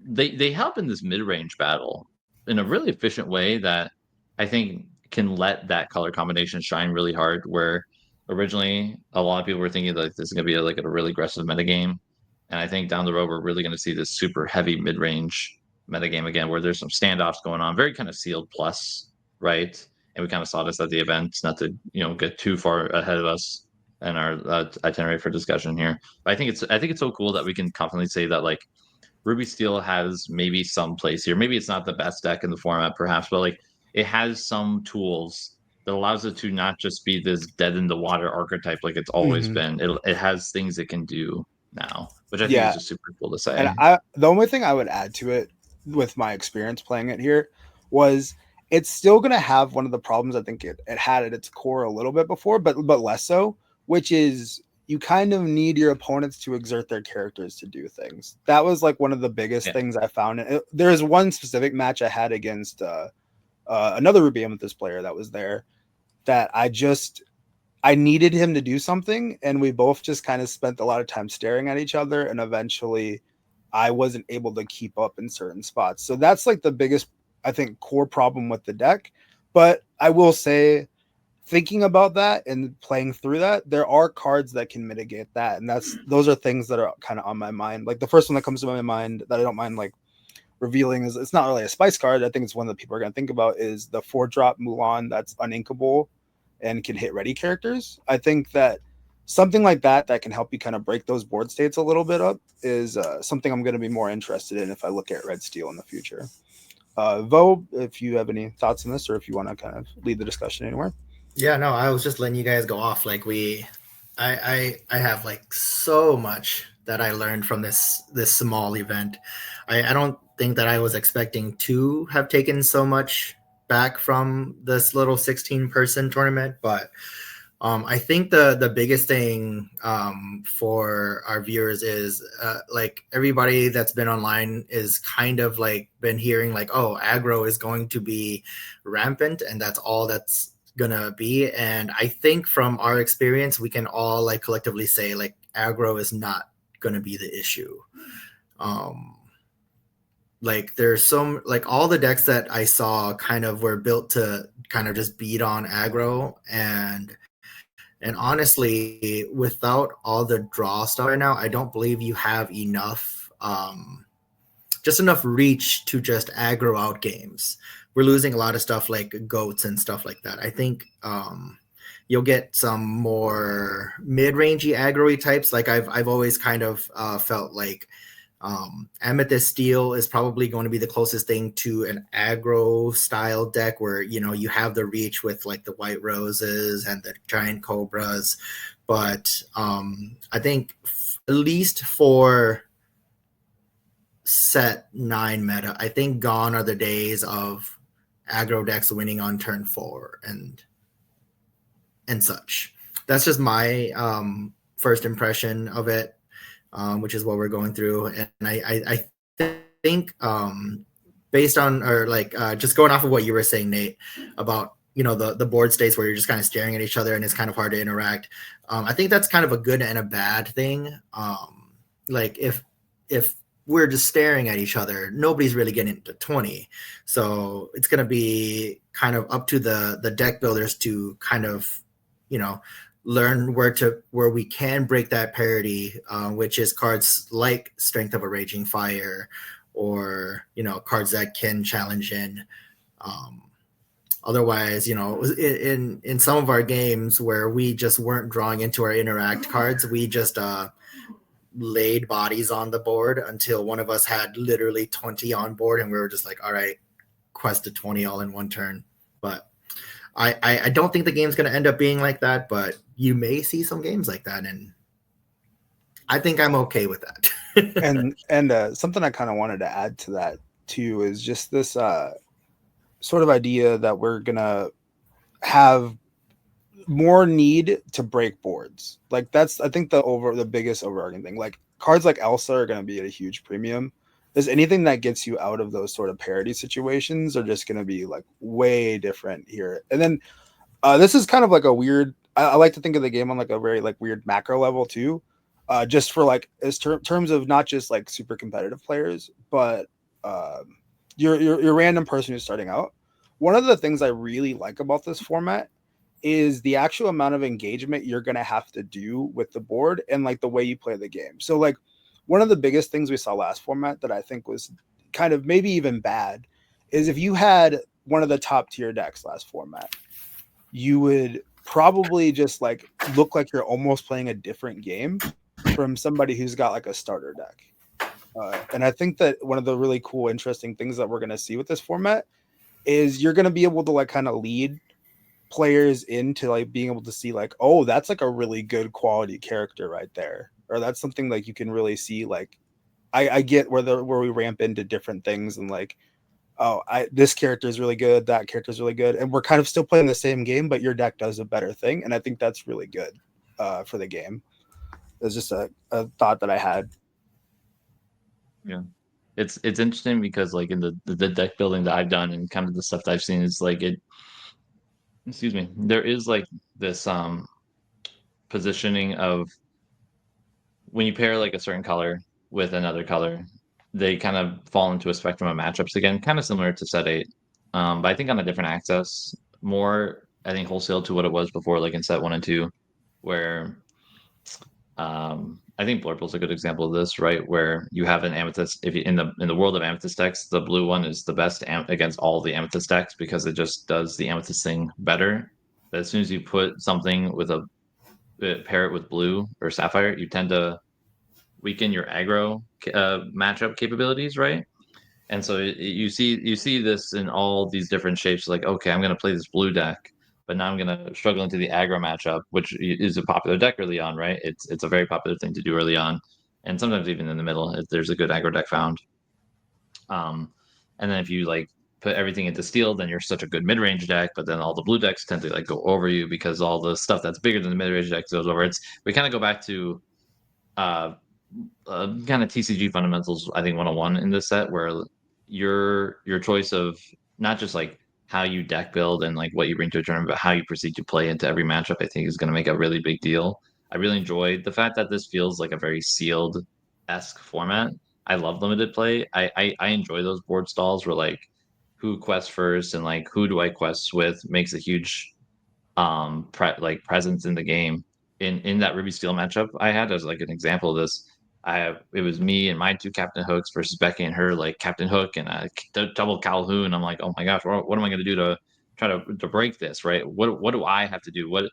they help in this mid-range battle in a really efficient way that I think can let that color combination shine really hard. Where originally a lot of people were thinking like this is going to be like a really aggressive metagame, and I think down the road we're really going to see this super heavy mid-range metagame again, where there's some standoffs going on, very kind of sealed plus, right? And we kind of saw this at the event, not to get too far ahead of us and our itinerary for discussion here. But I think it's so cool that we can confidently say that like Ruby Steel has maybe some place here. Maybe it's not the best deck in the format, perhaps, but like it has some tools that allows it to not just be this dead in the water archetype like it's always been. It has things it can do now, which I think is just super cool to say. And the only thing I would add to it with my experience playing it here was it's still going to have one of the problems I think it had at its core a little bit before, but less so, which is you kind of need your opponents to exert their characters to do things. That was like one of the biggest things I found. There is one specific match I had against another Ruby Amethyst player that was there that I needed him to do something, and we both just kind of spent a lot of time staring at each other, and eventually I wasn't able to keep up in certain spots. So that's like the biggest, I think, core problem with the deck. But I will say, thinking about that and playing through that, there are cards that can mitigate that, and those are things that are kind of on my mind. Like the first one that comes to my mind that I don't mind like revealing is, it's not really a spice card. I think it's one that people are going to think about, is the 4-drop Mulan that's uninkable and can hit ready characters. I think that something like that can help you kind of break those board states a little bit up is something I'm going to be more interested in if I look at Red Steel in the future. Vo, if you have any thoughts on this, or if you want to kind of lead the discussion anywhere. Yeah, no, I was just letting you guys go off. Like I have like so much that I learned from this small event. I don't think that I was expecting to have taken so much back from this little 16-person tournament, but I think the biggest thing for our viewers is like everybody that's been online is kind of like been hearing like, oh, aggro is going to be rampant, and that's all that's gonna be. And I think from our experience, we can all like collectively say like aggro is not gonna be the issue. Like there's some, like all the decks that I saw kind of were built to kind of just beat on aggro, and honestly, without all the draw stuff right now, I don't believe you have enough just enough reach to just aggro out games. We're losing a lot of stuff like goats and stuff like that. I think you'll get some more mid-rangey aggro-y types. Like I've always kind of felt like Amethyst Steel is probably going to be the closest thing to an aggro style deck where, you have the reach with like the white roses and the giant cobras. But I think at least for set 9 meta, I think gone are the days of aggro decks winning on turn 4 and such. That's just my first impression of it, which is what we're going through. And I think based on, or like just going off of what you were saying, Nate, about the board states where you're just kind of staring at each other and it's kind of hard to interact. I think that's kind of a good and a bad thing. Like if we're just staring at each other, nobody's really getting to 20. So it's going to be kind of up to the deck builders to kind of, learn where we can break that parity, which is cards like Strength of a Raging Fire, or, cards that can challenge in. Otherwise, in some of our games where we just weren't drawing into our interact cards, we just laid bodies on the board until one of us had literally 20 on board, and we were just like, all right, quest to 20 all in one turn. But I don't think the game's going to end up being like that, but you may see some games like that, and I think I'm okay with that. and something I kind of wanted to add to that too is just this sort of idea that we're going to have more need to break boards. Like that's I think the biggest overarching thing. Like cards like Elsa are going to be at a huge premium. Is anything that gets you out of those sort of parity situations are just going to be like way different here. And then this is kind of like a weird. I like to think of the game on like a very like weird macro level too. Just for like as terms of not just like super competitive players, but your random person who's starting out. One of the things I really like about this format is the actual amount of engagement you're going to have to do with the board and like the way you play the game. So like one of the biggest things we saw last format that I think was kind of maybe even bad is if you had one of the top tier decks last format, you would probably just like look like you're almost playing a different game from somebody who's got like a starter deck. And I think that one of the really cool, interesting things that we're going to see with this format is you're going to be able to like kind of lead players into like being able to see like, oh, that's like a really good quality character right there, or that's something like you can really see. Like I get where we ramp into different things and like, oh, this character is really good, that character is really good, and we're kind of still playing the same game, but your deck does a better thing, and I think that's really good for the game. It's just a thought that I had. Yeah, it's interesting because like in the deck building that I've done and kind of the stuff that I've seen is like it. Excuse me. There is like this positioning of when you pair like a certain color with another color, they kind of fall into a spectrum of matchups again, kind of similar to set 8. But I think on a different access, more I think wholesale to what it was before, like in set 1 and 2, where I think Blurple's a good example of this, right? Where you have an Amethyst. If you in the world of Amethyst decks, the blue one is the best against all the Amethyst decks because it just does the Amethyst thing better. But as soon as you put something with a pair it with blue or Sapphire, you tend to weaken your aggro matchup capabilities, right? And so you see this in all these different shapes. Like, okay, I'm going to play this blue deck, but now I'm going to struggle into the aggro matchup, which is a popular deck early on, right? It's a very popular thing to do early on, and sometimes even in the middle if there's a good aggro deck found. And then if you like put everything into steel, then you're such a good mid-range deck, but then all the blue decks tend to like go over you because all the stuff that's bigger than the mid-range deck goes over. We kind of go back to kind of TCG fundamentals, I think 101 in this set, where your choice of not just like how you deck build and like what you bring to a tournament, but how you proceed to play into every matchup, I think is going to make a really big deal. I really enjoyed the fact that this feels like a very sealed-esque format. I love limited play. I enjoy those board stalls where like who quests first and like who do I quest with makes a huge presence in the game. In that Ruby Steel matchup I had as like an example of this, it was me and my 2 Captain Hooks versus Becky and her like Captain Hook and a double Calhoun. I'm like, oh my gosh, what am I going to do to try to break this, right? What do I have to do? What's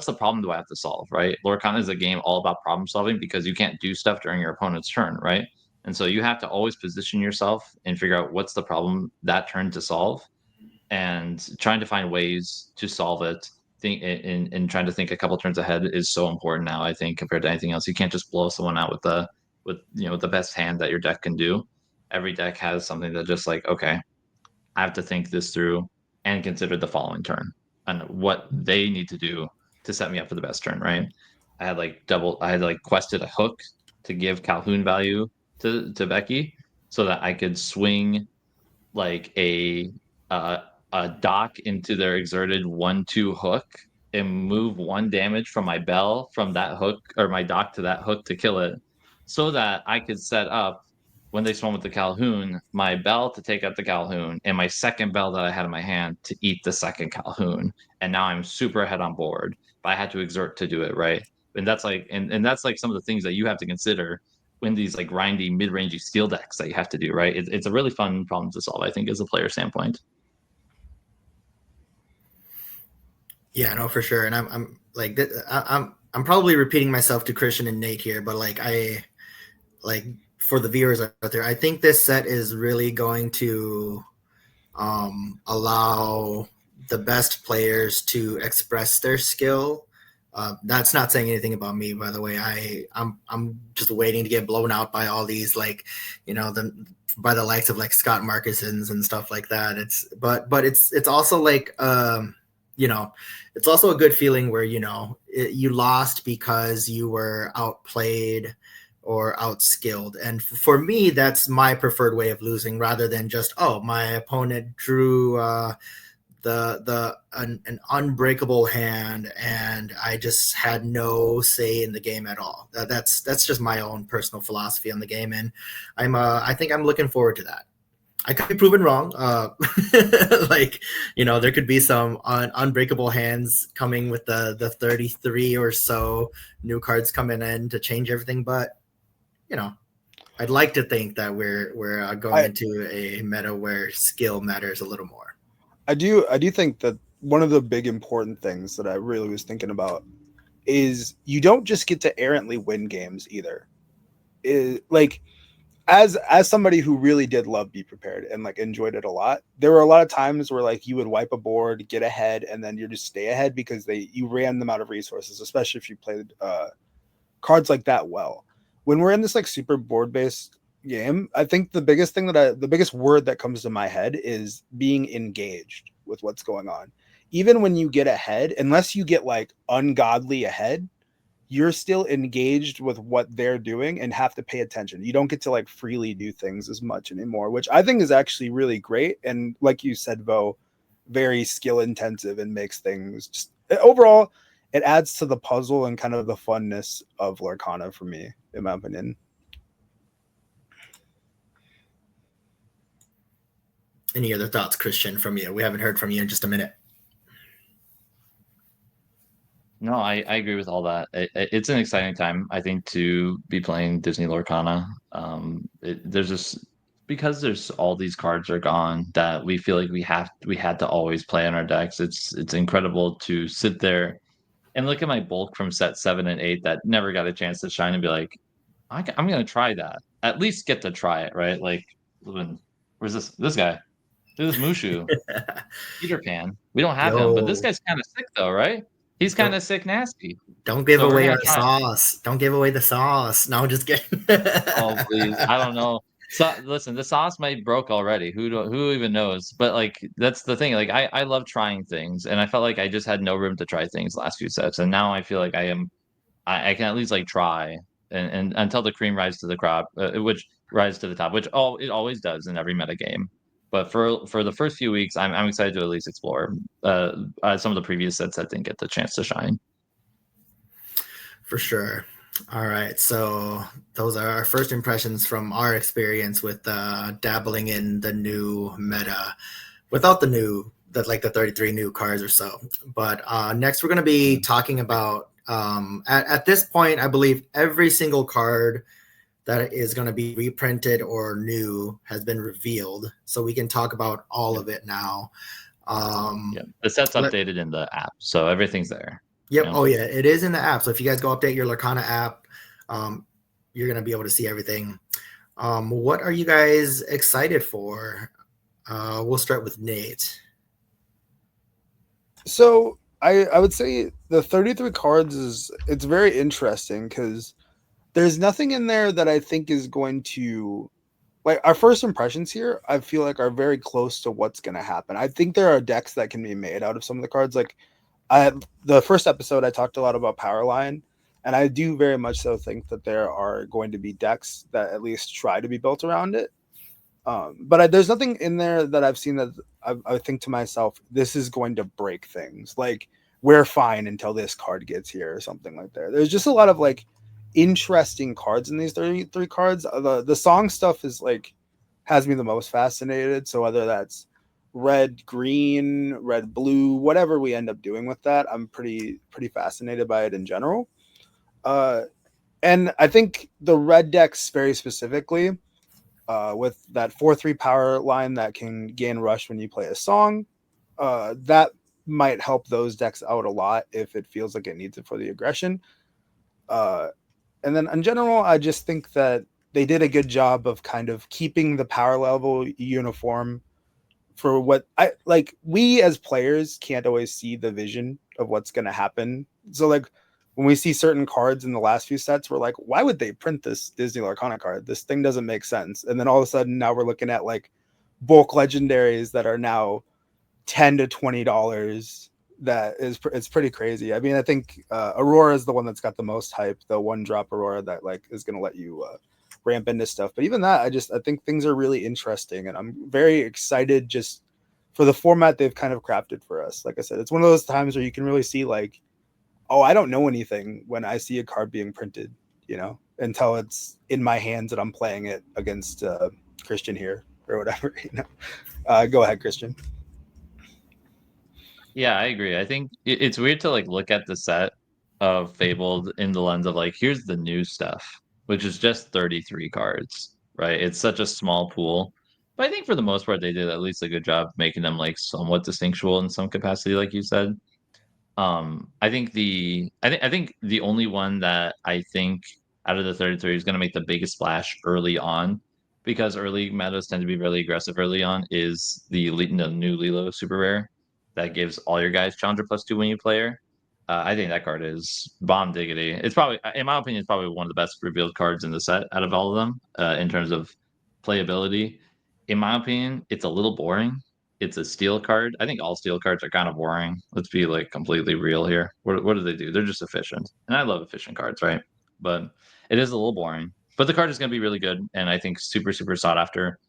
the problem do I have to solve, right? Lorcana is a game all about problem solving because you can't do stuff during your opponent's turn, right? And so you have to always position yourself and figure out what's the problem that turn to solve, and trying to find ways to solve it. And trying to think a couple turns ahead is so important now, I think, compared to anything else. You can't just blow someone out with the best hand that your deck can do. Every deck has something that just like, okay, I have to think this through and consider the following turn and what they need to do to set me up for the best turn, right? I had quested a hook to give Calhoun value to Becky so that I could swing like a dock into their exerted 1/2 hook and move 1 damage from my bell from that hook or my dock to that hook to kill it, so that I could set up when they swim with the Calhoun, my bell to take out the Calhoun and my second bell that I had in my hand to eat the second Calhoun. And now I'm super ahead on board, but I had to exert to do it, right? And that's like and that's like some of the things that you have to consider when these like grindy mid-rangey steel decks that you have to do, right? It's a really fun problem to solve, I think, as a player standpoint. Yeah, no, for sure. And I'm like, I'm probably repeating myself to Christian and Nate here, but like for the viewers out there, I think this set is really going to allow the best players to express their skill. That's not saying anything about me, by the way. I'm just waiting to get blown out by all these by the likes of like Scott Markisons and stuff like that. But it's also like you know, it's also a good feeling where, you know, you lost because you were outplayed or outskilled. And for me, that's my preferred way of losing, rather than just, oh, my opponent drew an unbreakable hand and I just had no say in the game at all. That's just my own personal philosophy on the game, and I think I'm looking forward to that. I could be proven wrong. Like, you know, there could be some unbreakable hands coming with the 33 or so new cards coming in to change everything, but you know, I'd like to think that we're going into a meta where skill matters a little more. I do think that one of the big important things that I really was thinking about is you don't just get to errantly win games either. Like, as somebody who really did love Be Prepared and like enjoyed it a lot, there were a lot of times where like you would wipe a board, get ahead, and then you just stay ahead because you ran them out of resources, especially if you played cards like that well. When we're in this like super board based game, I think the biggest thing the biggest word that comes to my head is being engaged with what's going on. Even when you get ahead, unless you get like ungodly ahead, you're still engaged with what they're doing and have to pay attention. You don't get to like freely do things as much anymore, which I think is actually really great. And like you said, Vo, very skill intensive and makes things just overall, it adds to the puzzle and kind of the funness of Lorcana for me, in my opinion. Any other thoughts, Christian, from you? We haven't heard from you in just a minute. No, I agree with all that. It's an exciting time, I think, to be playing Disney Lorcana. There's just, because there's all these cards are gone that we feel like we had to always play in our decks. It's incredible to sit there and look at my bulk from set 7 and 8 that never got a chance to shine and be like, I'm gonna try that. At least get to try it, right? Like, where's this guy? This Mushu, Peter Pan. We don't have him, but this guy's kind of sick though, right? He's kind of sick, nasty. Don't give away our sauce. Don't give away the sauce. No, just kidding. Oh, please. I don't know. So listen, the sauce might broke already. Who even knows? But like, that's the thing. Like, I love trying things, and I felt like I just had no room to try things last few sets, and now I feel like I can at least like try and until the cream rises to the crop, which rises to the top, which it always does in every meta game. But for the first few weeks, I'm excited to at least explore some of the previous sets that didn't get the chance to shine. For sure. All right. So those are our first impressions from our experience with dabbling in the new meta without the 33 new cards or so. But next, we're going to be talking about, at this point, I believe every single card that is going to be reprinted or new has been revealed. So we can talk about all of it now. The set's updated in the app, so everything's there. Yep. You know? Oh, yeah. It is in the app. So if you guys go update your Lorcana app, you're going to be able to see everything. What are you guys excited for? We'll start with Nate. So I would say the 33 cards it's very interesting because there's nothing in there that I think is going to, like, our first impressions here, I feel like are very close to what's going to happen. I think there are decks that can be made out of some of the cards. Like, the first episode, I talked a lot about Powerline, and I do very much so think that there are going to be decks that at least try to be built around it. But there's nothing in there that I've seen that I think to myself, this is going to break things. Like, we're fine until this card gets here or something like that. There's just a lot of, like, interesting cards in these 33 cards. The song stuff is, like, has me the most fascinated. So whether that's red, green, red, blue, whatever we end up doing with that, I'm pretty fascinated by it in general. And I think the red decks very specifically, with that 4/3 power line that can gain rush when you play a song, that might help those decks out a lot if it feels like it needs it for the aggression. And then in general, I just think that they did a good job of kind of keeping the power level uniform for what we as players can't always see the vision of what's going to happen. So like when we see certain cards in the last few sets, we're like, why would they print this Disney Lorcana card? This thing doesn't make sense. And then all of a sudden now we're looking at like bulk legendaries that are now $10 to $20 that it's pretty crazy. I mean, I think Aurora is the one that's got the most hype, the 1-drop Aurora that like is going to let you ramp into stuff. But even that, I think things are really interesting, and I'm very excited just for the format they've kind of crafted for us. Like I said, it's one of those times where you can really see like, oh, I don't know anything when I see a card being printed, you know, until it's in my hands and I'm playing it against Christian here or whatever, you know. Go ahead, Christian. Yeah, I agree. I think it's weird to like look at the set of Fabled in the lens of like, here's the new stuff, which is just 33 cards, right? It's such a small pool. But I think for the most part, they did at least a good job making them like somewhat distinctual in some capacity, like you said. I think the only one that I think out of the 33 is going to make the biggest splash early on, because early metas tend to be really aggressive early on, is the new Lilo super rare that gives all your guys Challenger +2 when you play her. I think that card is bomb diggity. It's probably, in my opinion, it's probably one of the best revealed cards in the set out of all of them in terms of playability. In my opinion, it's a little boring. It's a steel card. I think all steel cards are kind of boring. Let's be like completely real here. What do they do? They're just efficient, and I love efficient cards, right? But it is a little boring. But the card is going to be really good, and I think super super sought after.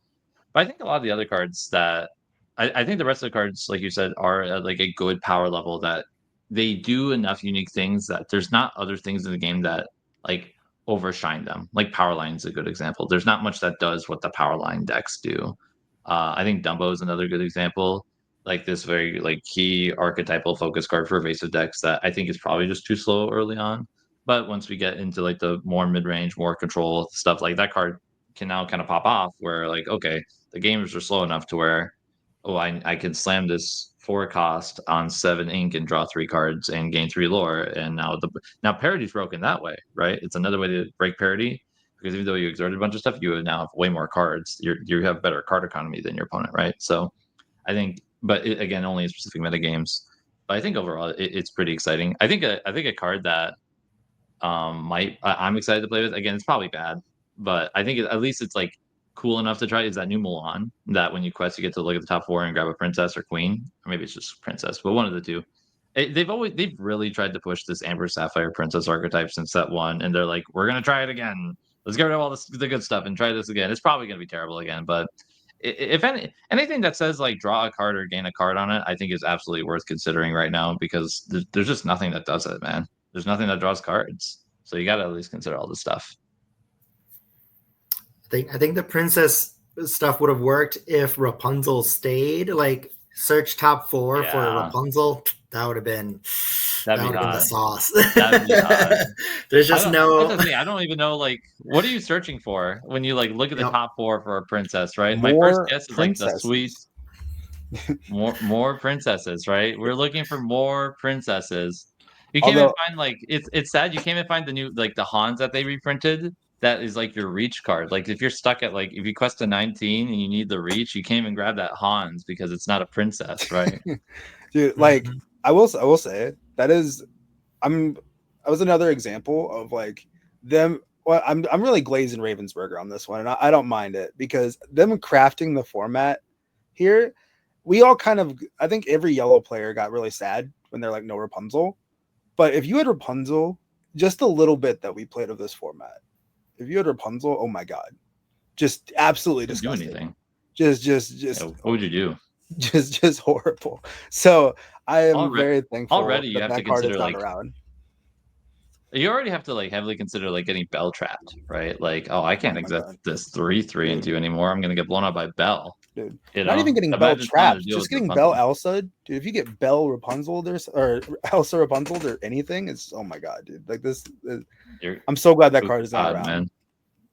But I think a lot of the other cards that I think the rest of the cards, like you said, are at like a good power level that they do enough unique things that there's not other things in the game that like overshine them. Like Power Line is a good example. There's not much that does what the Power Line decks do. I think Dumbo is another good example. Like this very like key archetypal focus card for evasive decks that I think is probably just too slow early on. But once we get into like the more mid range, more control stuff, like that card can now kind of pop off where like, okay, the gamers are slow enough to where, oh, I can slam this 4 cost on 7 ink and draw 3 cards and gain 3 lore. And now parity's broken that way, right? It's another way to break parity, because even though you exerted a bunch of stuff, you now have way more cards. You have better card economy than your opponent, right? So I think, but again, only in specific meta games. But I think overall it's pretty exciting. I think a card that I'm excited to play with. Again, it's probably bad, but I think at least it's like cool enough to try, is that new Milan, that when you quest you get to look at the top 4 and grab a princess or queen, or maybe it's just princess, but one of the two. They've really tried to push this Amber Sapphire princess archetype since set 1, and they're like, we're gonna try it again. Let's get rid of all the good stuff and try this again. It's probably gonna be terrible again, but if anything that says like draw a card or gain a card on it, I think is absolutely worth considering right now, because there's just nothing that does it, man. There's nothing that draws cards, so you got to at least consider all this stuff. I think the princess stuff would have worked if Rapunzel stayed. Like search top 4 for Rapunzel. That would have been the sauce. That'd be hot. There's just no. That's the thing. I don't even know. Like, what are you searching for when you like look at the top 4 for a princess? Right. My first guess is like the sweet. More princesses. Right. We're looking for more princesses. You can't even find like it's sad you can't even find the new like the Hans that they reprinted. That is like your reach card. Like if you're stuck at like if you quest a 19 and you need the reach, you can't even grab that Hans because it's not a princess, right? Dude, like I will say that was another example of like them. Well, I'm really glazing Ravensburger on this one, and I don't mind it, because them crafting the format here, we all kind of, I think every yellow player got really sad when they're like no Rapunzel. But if you had Rapunzel, just a little bit that we played of this format, if you had Rapunzel, oh my god, just absolutely disgusting. Do anything. Just yeah, what would you do? Just horrible. So I am very thankful already you have to consider like around. You already have to like heavily consider like getting Bell trapped, right? Like, oh, I can't accept this 3/3 into anymore. I'm gonna get blown out by Bell. Dude, not even getting Bell trapped, just getting Bell Elsa. Dude, if you get Bell Rapunzel, or Elsa Rapunzel or anything, it's oh my god, dude. Like this, I'm so glad that card is not around. Man.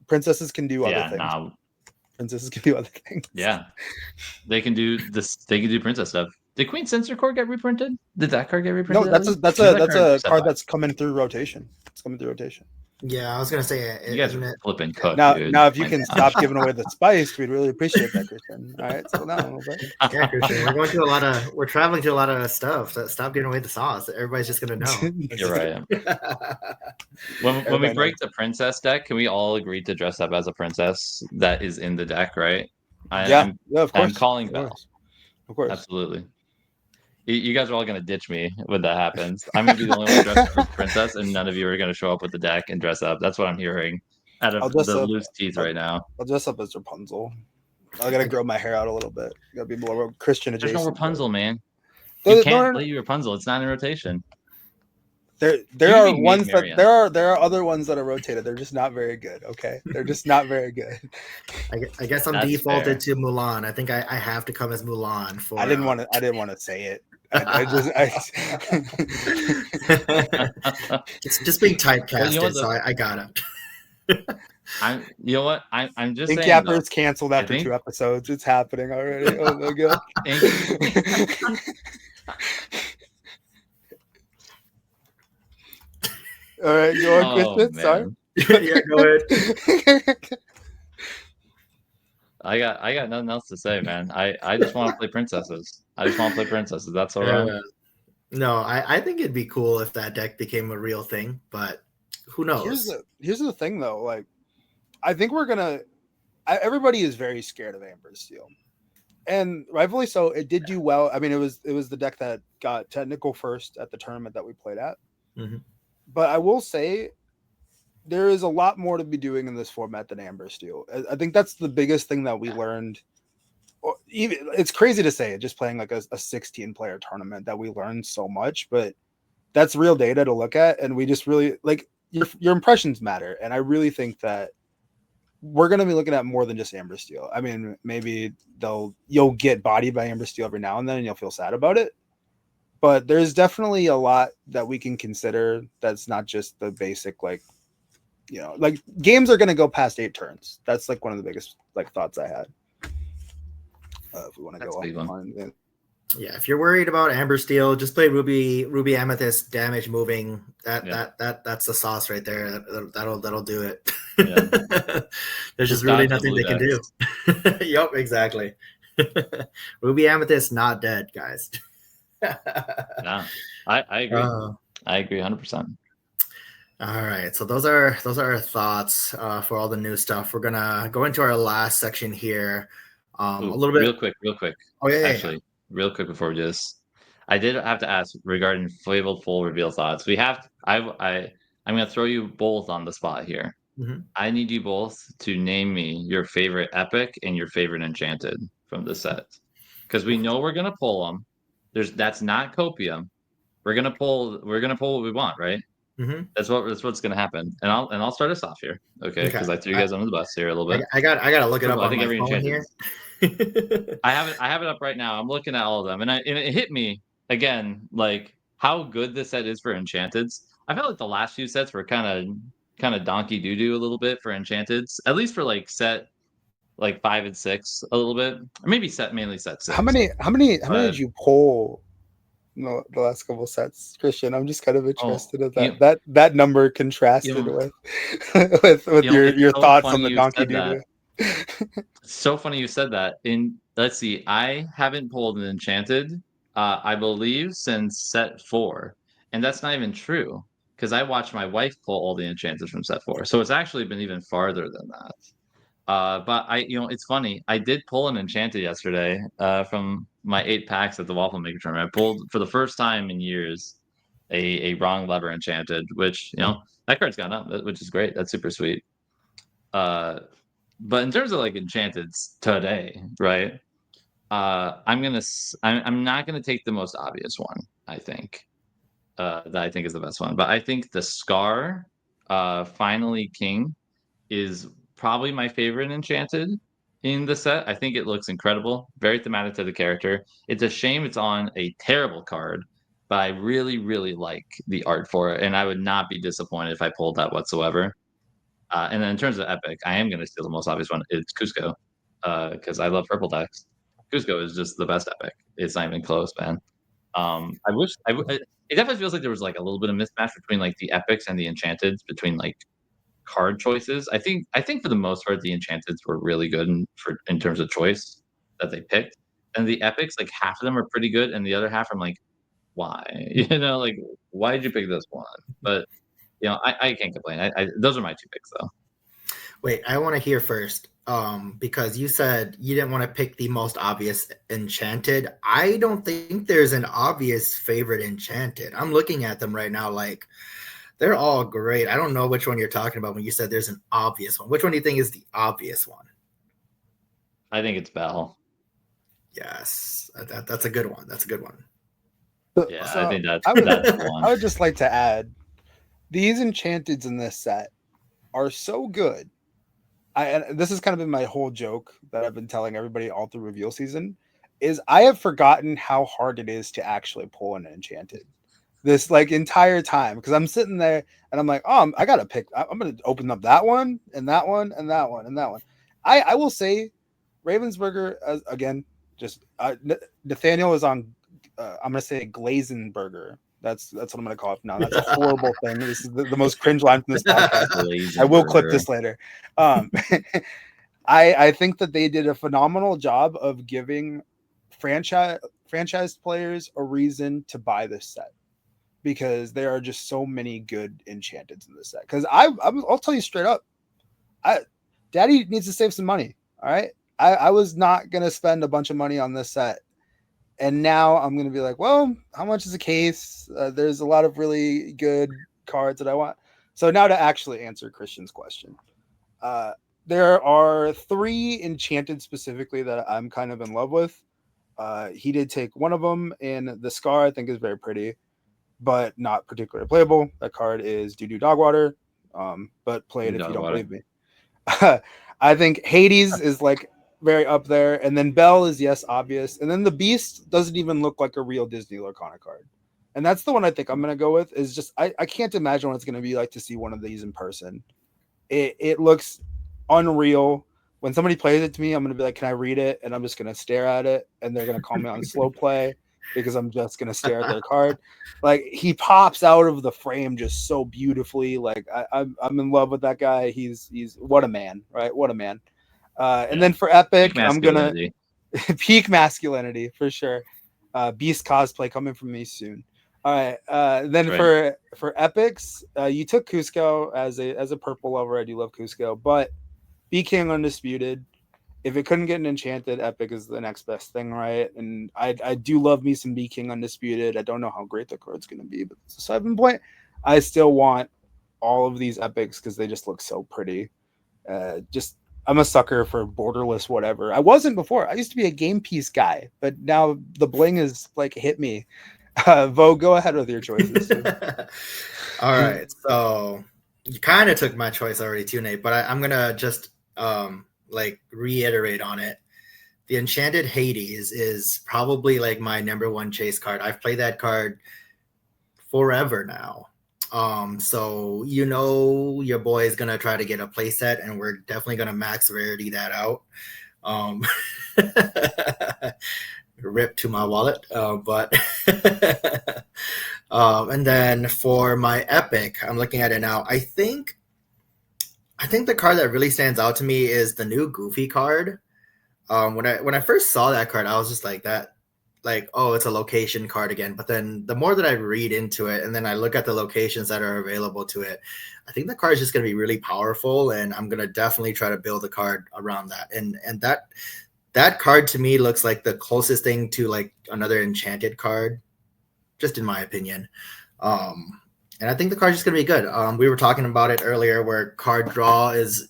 Princesses can do other things. Princesses can do other things. Yeah, they can do this. They can do princess stuff. Did Queen Censor Core get reprinted? Did that card get reprinted? No, that's a card that's coming through rotation. It's coming through rotation. Yeah, I was gonna say you guys are flipping cook. Now, dude. Now, if you can stop giving away the spice, we'd really appreciate that, Christian. All right, slow down a little bit. Yeah, Christian, we're traveling to a lot of stuff. So stop giving away the sauce. Everybody's just gonna know. You're right. When we break the princess deck, can we all agree to dress up as a princess that is in the deck, right? Yeah, of course. I'm calling Bell. Of course, absolutely. You guys are all gonna ditch me when that happens. I'm gonna be the only one dressed up as princess, and none of you are gonna show up with the deck and dress up. That's what I'm hearing out of the loose teeth right now. I'll dress up as Rapunzel. I gotta grow my hair out a little bit. Gotta be more Christian adjacent. There's no Rapunzel, man. You can't play Rapunzel. It's not in rotation. There are ones that there are other ones that are rotated. They're just not very good. Okay, they're just not very good. I guess I'm defaulted to Mulan. I think I have to come as Mulan for. I didn't want to say it. It's just being typecasted, so I got it. You know what? I'm just saying. Inkyapper's canceled after 2 episodes. It's happening already. Oh my god. All right, go on, Christian. Sorry. Yeah, go ahead. I got nothing else to say, man. I just want to play princesses. That's all right. No, I think it'd be cool if that deck became a real thing, but who knows? Here's the thing, though. Like, I think everybody is very scared of Amber's Steel, and rightfully so. It did do well. I mean, it was the deck that got technical first at the tournament that we played at. Mm-hmm. But I will say there is a lot more to be doing in this format than Amber Steel. I think that's the biggest thing that we learned. It's crazy to say it, just playing like a 16-player tournament, that we learned so much, but that's real data to look at. And we just really like your impressions matter. And I really think that we're going to be looking at more than just Amber Steel. I mean, maybe you'll get bodied by Amber Steel every now and then and you'll feel sad about it. But there's definitely a lot that we can consider that's not just the basic, like, you know, like games are going to go past 8 turns. That's like one of the biggest like thoughts I had. If we want to go on. Yeah, if you're worried about Amber Steel, just play Ruby Amethyst damage moving. That's the sauce right there. That'll do it. Yeah. There's just really nothing they can do. Yep, exactly. Ruby Amethyst not dead, guys. No, I agree. I agree 100%. All right, so those are our thoughts for all the new stuff. We're gonna go into our last section here. A little bit real quick. Oh yeah, actually, real quick before we do this, I did have to ask regarding Fabled Full reveal thoughts. We have. I'm gonna throw you both on the spot here. Mm-hmm. I need you both to name me your favorite epic and your favorite enchanted from the set, because we know we're gonna pull them. That's not copium. We're gonna pull what we want, right? Mm-hmm. That's what's gonna happen. And I'll start us off here, okay? Because I threw you guys under the bus here a little bit. I gotta look it up. I think every phone here. I have it up right now. I'm looking at all of them, and it hit me again, like how good this set is for enchanteds. I felt like the last few sets were kind of donkey doo doo a little bit for enchanteds, at least for like set like 5 and 6 a little bit, or maybe mainly set 6. How many did you pull? No, the last couple sets, Christian. I'm just kind of interested in that number contrasted with your thoughts on the donkey doo. It's so funny you said that. Let's see, I haven't pulled an enchanted, I believe, since set 4, and that's not even true because I watched my wife pull all the enchanted from set 4, so it's actually been even farther than that. But it's funny. I did pull an enchanted yesterday from my 8 packs at the Waffle Maker tournament. I pulled for the first time in years a wrong lever enchanted, which that card's gone up, which is great. That's super sweet. But in terms of like enchanteds today, right? I'm not gonna take the most obvious one. I think that I think is the best one, but I think the Scar, Finally King, is probably my favorite enchanted in the set. I think it looks incredible, very thematic to the character. It's a shame it's on a terrible card, but I really, really like the art for it, and I would not be disappointed if I pulled that whatsoever. And then in terms of epic, I am going to steal the most obvious one. It's Cusco, because I love purple decks. Cusco is just the best epic. It's not even close, man. It definitely feels like there was like a little bit of mismatch between like the epics and the enchanteds, between like card choices. I think for the most part the enchanteds were really good in terms of choice that they picked, and the epics, like half of them are pretty good, and the other half I'm like, why? Like why did you pick this one? But I can't complain. Those are my 2 picks though. Wait, I want to hear first. because you said you didn't want to pick the most obvious enchanted. I don't think there's an obvious favorite enchanted. I'm looking at them right now, like they're all great. I don't know which one you're talking about when you said there's an obvious one. Which one do you think is the obvious one? I think it's Bell. Yes, that's a good one. That's a good one. Yeah, So I think that's I would, that's the one. I would just like to add, these enchanteds in this set are so good. And this has kind of been my whole joke that I've been telling everybody all through reveal season, is I have forgotten how hard it is to actually pull an enchanted this like entire time, because I'm sitting there and I'm like, oh, I gotta pick. I'm gonna open up that one and that one and that one and that one. I will say, Ravensburger again. Just Nathaniel is on. I'm gonna say Glazenburger. That's what I'm gonna call it now. That's a horrible thing. This is the most cringe line from this podcast. I will clip this later. I think that they did a phenomenal job of giving franchise players a reason to buy this set, because there are just so many good enchanteds in this set. Because I'll tell you straight up, Daddy needs to save some money. All right, I was not gonna spend a bunch of money on this set. And now I'm going to be like, well, how much is a case? There's a lot of really good cards that I want. So now to actually answer Christian's question, there are 3 enchanted specifically that I'm kind of in love with. He did take one of them, and the Scar I think is very pretty, but not particularly playable. That card is Doo-Doo Dogwater, but play it if you don't believe me. I think Hades is like very up there, and then Bell is obvious, and then the Beast doesn't even look like a real Disney Lorcana card, and that's the one I think I'm gonna go with. Is just I can't imagine what it's gonna be like to see one of these in person. It looks unreal. When somebody plays it to me, I'm gonna be like, can I read it? And I'm just gonna stare at it, and they're gonna call me on slow play because I'm just gonna stare at their card. Like, he pops out of the frame just so beautifully. Like I'm in love with that guy. He's what a man, right? What a man. And then for Epic, I'm gonna peak masculinity for sure. Beast cosplay coming from me soon. All right. Then for Epics, you took Cusco as a purple lover. I do love Cusco, but Be King Undisputed. If it couldn't get an enchanted, Epic is the next best thing, right? And I do love me some Be King Undisputed. I don't know how great the card's gonna be, but it's a 7 point. I still want all of these Epics because they just look so pretty. I'm a sucker for borderless whatever. I wasn't before. I used to be a game piece guy, but now the bling is like hit me. Vogue, go ahead with your choices. All right. So you kind of took my choice already too, Nate, but I'm going to just like reiterate on it. The Enchanted Hades is probably like my number 1 chase card. I've played that card forever now. So your boy is gonna try to get a play set, and we're definitely gonna max rarity that out. Rip to my wallet, but and then for my Epic, I'm looking at it now. I think the card that really stands out to me is the new Goofy card. When I first saw that card, I was just like that. Like, oh, it's a location card again. But then the more that I read into it, and then I look at the locations that are available to it, I think the card is just going to be really powerful, and I'm going to definitely try to build a card around that. And that card to me looks like the closest thing to like another enchanted card, just in my opinion. And I think the card is just going to be good. We were talking about it earlier, where card draw is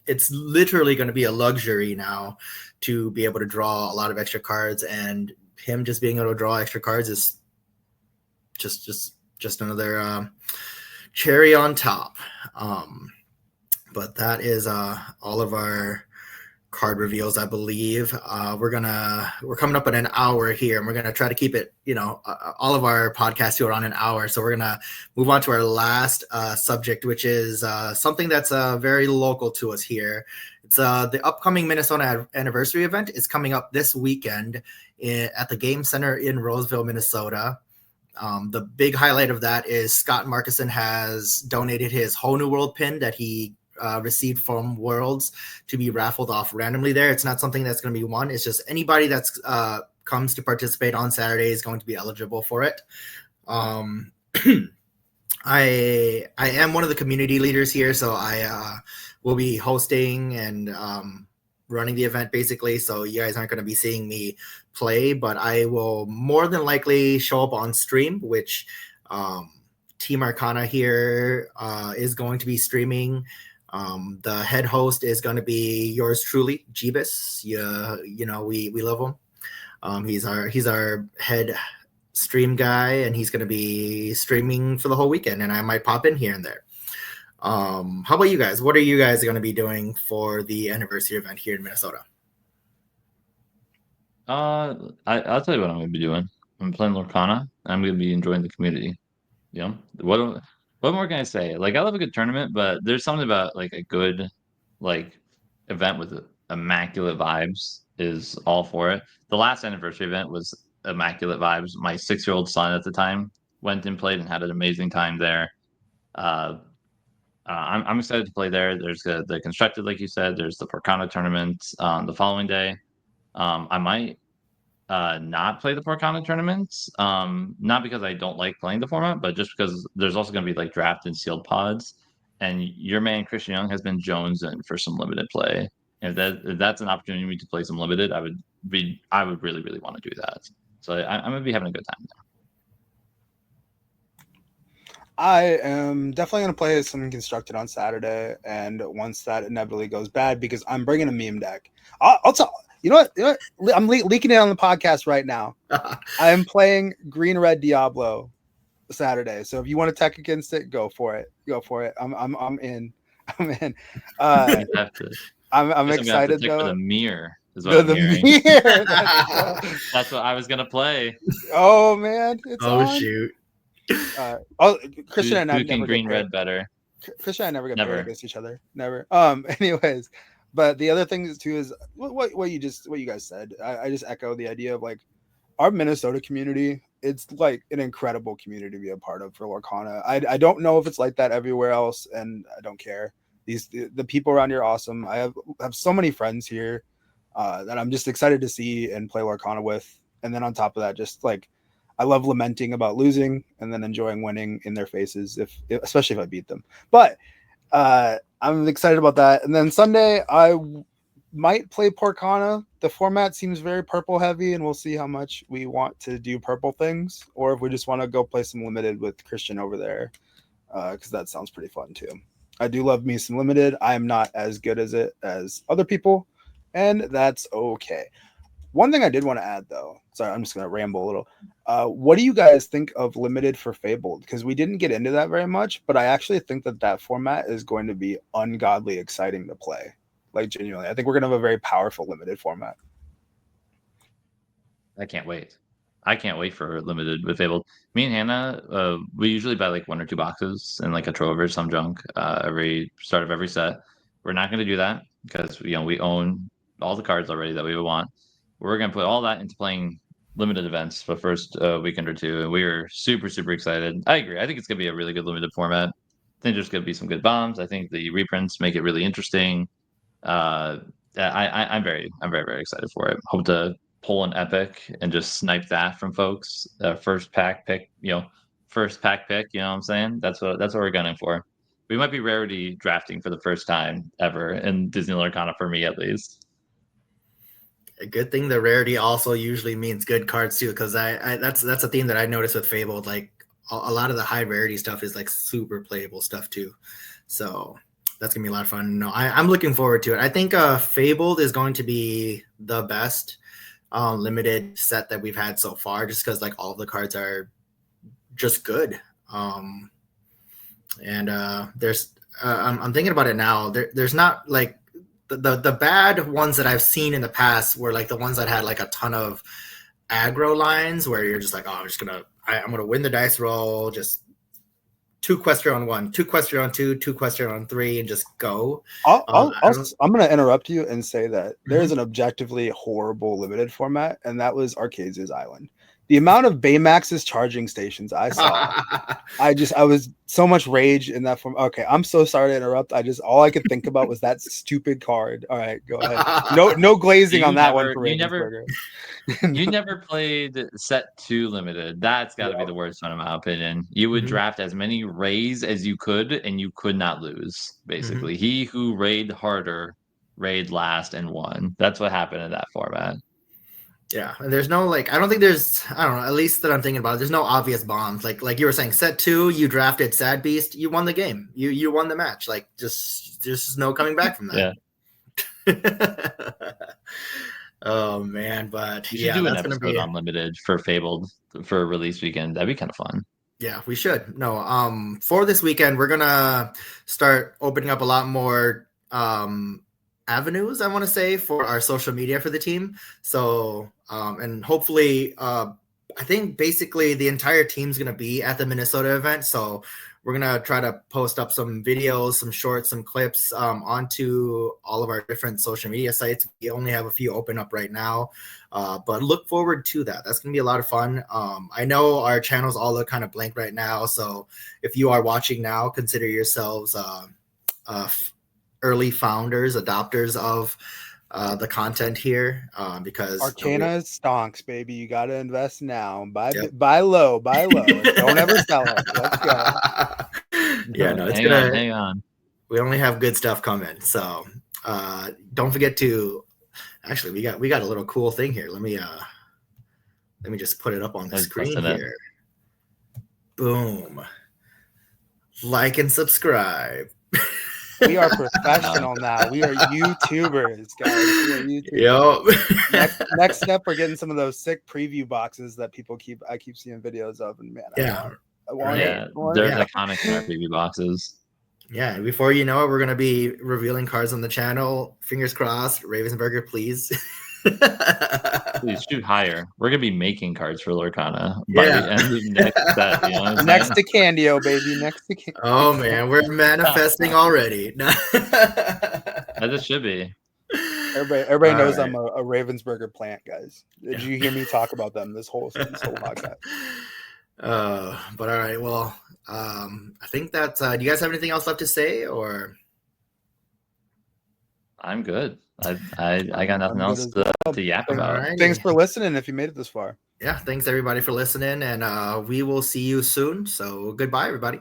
it's literally going to be a luxury now to be able to draw a lot of extra cards, and him just being able to draw extra cards is just another cherry on top. But that is all of our card reveals, I believe. We're coming up at an hour here, and we're gonna try to keep it, all of our podcasts here are on an hour. So we're gonna move on to our last subject, which is something that's very local to us here. It's the upcoming Minnesota anniversary event is coming up this weekend at the Game Center in Roseville, Minnesota. The big highlight of that is Scott Markison has donated his Whole New World pin that he received from Worlds to be raffled off randomly there. It's not something that's going to be won. It's just anybody that's comes to participate on Saturday is going to be eligible for it. I am one of the community leaders here, so I will be hosting and running the event basically. So you guys aren't going to be seeing me play, but I will more than likely show up on stream, which Team Arcana here is going to be streaming. The head host is going to be yours truly, Jeebus. You know, we love him. He's our head stream guy, and he's going to be streaming for the whole weekend, and I might pop in here and there. How about you guys? What are you guys going to be doing for the anniversary event here in Minnesota? I'll tell you what I'm going to be doing. I'm playing Lorcana. I'm going to be enjoying the community. You know, what more can I say? Like, I love a good tournament, but there's something about like a good like event with immaculate vibes is all for it. The last anniversary event was immaculate vibes. My 6-year-old son at the time went and played and had an amazing time there. I'm excited to play there. There's the constructed, like you said. There's the Porcana tournament the following day. I might not play the Porcana tournaments, not because I don't like playing the format, but just because there's also going to be like draft and sealed pods, and your man Christian Young has been jonesing for some limited play. And if that's an opportunity to play some limited, I would really, really want to do that. So I'm gonna be having a good time there. I am definitely going to play some constructed on Saturday, and once that inevitably goes bad, because I'm bringing a meme deck. I'll tell you know what I'm leaking it on the podcast right now. I am playing Green Red Diablo Saturday, so if you want to tech against it, go for it. I'm in. I'm excited though. For the mirror. The mirror. That's what I was gonna play. Oh man! It's on. Shoot! Christian and I never green red better. Christian and I never get paired against each other. Never. Anyways, but the other thing too is what you guys said. I just echo the idea of like our Minnesota community. It's like an incredible community to be a part of for Lorcana. I don't know if it's like that everywhere else, and I don't care. The people around here are awesome. I have so many friends here that I'm just excited to see and play Lorcana with. And then on top of that, just like I love lamenting about losing and then enjoying winning in their faces, especially if I beat them. But I'm excited about that. And then Sunday, I might play Porcana. The format seems very purple heavy, and we'll see how much we want to do purple things, or if we just want to go play some limited with Christian over there, because that sounds pretty fun too. I do love me some limited. I am not as good as it as other people, and that's okay. One thing I did want to add, though, sorry, I'm just going to ramble a little. What do you guys think of limited for Fabled? Because we didn't get into that very much, but I actually think that format is going to be ungodly exciting to play. Like, genuinely. I think we're going to have a very powerful limited format. I can't wait. I can't wait for limited with Fabled. Me and Hannah, we usually buy like 1 or 2 boxes and like a trove or some junk every start of every set. We're not going to do that because we own all the cards already that we would want. We're going to put all that into playing limited events for the first weekend or two, and we are super, super excited. I agree. I think it's going to be a really good limited format. I think there's going to be some good bombs. I think the reprints make it really interesting. I'm very, very excited for it. Hope to pull an epic and just snipe that from folks. First pack pick. You know what I'm saying? That's what we're gunning for. We might be rarity drafting for the first time ever in Disney Lorcana, for me at least. A good thing the rarity also usually means good cards too, because that's a theme that I noticed with Fabled. Like a lot of the high rarity stuff is like super playable stuff too. So that's gonna be a lot of fun. No, I'm looking forward to it. I think Fabled is going to be the best limited set that we've had so far, just because like all of the cards are just good. And there's I'm thinking about it now. There's not like the bad ones that I've seen in the past were like the ones that had like a ton of aggro lines where you're just like, oh, I'm gonna win the dice roll, just 2 question on 1, 2 question on 2, 2 question on 3, and just go. I'm gonna interrupt you and say that there's an objectively horrible limited format, and that was Arcasia's Island. The amount of Baymax's charging stations I saw, I was so much rage in that form. Okay, I'm so sorry to interrupt. All I could think about was that stupid card. All right, go ahead. No glazing on that one for Ravensburger. You never played set 2 limited. That's got to be the worst one in my opinion. You would draft as many Rays as you could, and you could not lose. Basically, he who raid harder, raid last and won. That's what happened in that format. Yeah, and there's no I don't think there's, I don't know, at least that I'm thinking about it, there's no obvious bombs. Like you were saying, set 2, you drafted Sad Beast, you won the game. You won the match. Like just no coming back from that. Yeah. Oh man, but you should do an episode on Limited for Fabled for release weekend. That'd be kind of fun. Yeah, we should. No, for this weekend, we're gonna start opening up a lot more avenues, I want to say, for our social media for the team. So and hopefully I think basically the entire team's going to be at the Minnesota event, so we're going to try to post up some videos, some shorts, some clips onto all of our different social media sites. We only have a few open up right now, but look forward to that. That's going to be a lot of fun. I know our channels all look kind of blank right now, so if you are watching now, consider yourselves early founders, adopters of the content here, because Arcana stonks, baby. You got to invest now. Buy low. Don't ever sell it. Let's go. Yeah, no, hang on. We only have good stuff coming, so don't forget to. Actually, we got a little cool thing here. Let me just put it up on the screen here. Boom. Like and subscribe. We are professional now. We are YouTubers, guys. We are YouTubers. Yep. Next step, we're getting some of those sick preview boxes that I keep seeing videos of, and man, I want it. They're iconic in our preview boxes. Yeah, before you know it, we're gonna be revealing cards on the channel. Fingers crossed. Ravensburger, please. Please shoot higher. We're gonna be making cards for Lorcana by the end of next set. You know next to Candio, baby. Next to Candio. Oh man, we're manifesting already. That just should be. Everybody knows I'm a Ravensburger plant, guys. Did you hear me talk about them this whole podcast? But all right, well, I think that's. Do you guys have anything else left to say, or? I'm good. I got nothing else to yap about. Right. Thanks for listening if you made it this far. Yeah, thanks everybody for listening, and we will see you soon. So goodbye, everybody.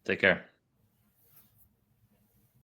Take care.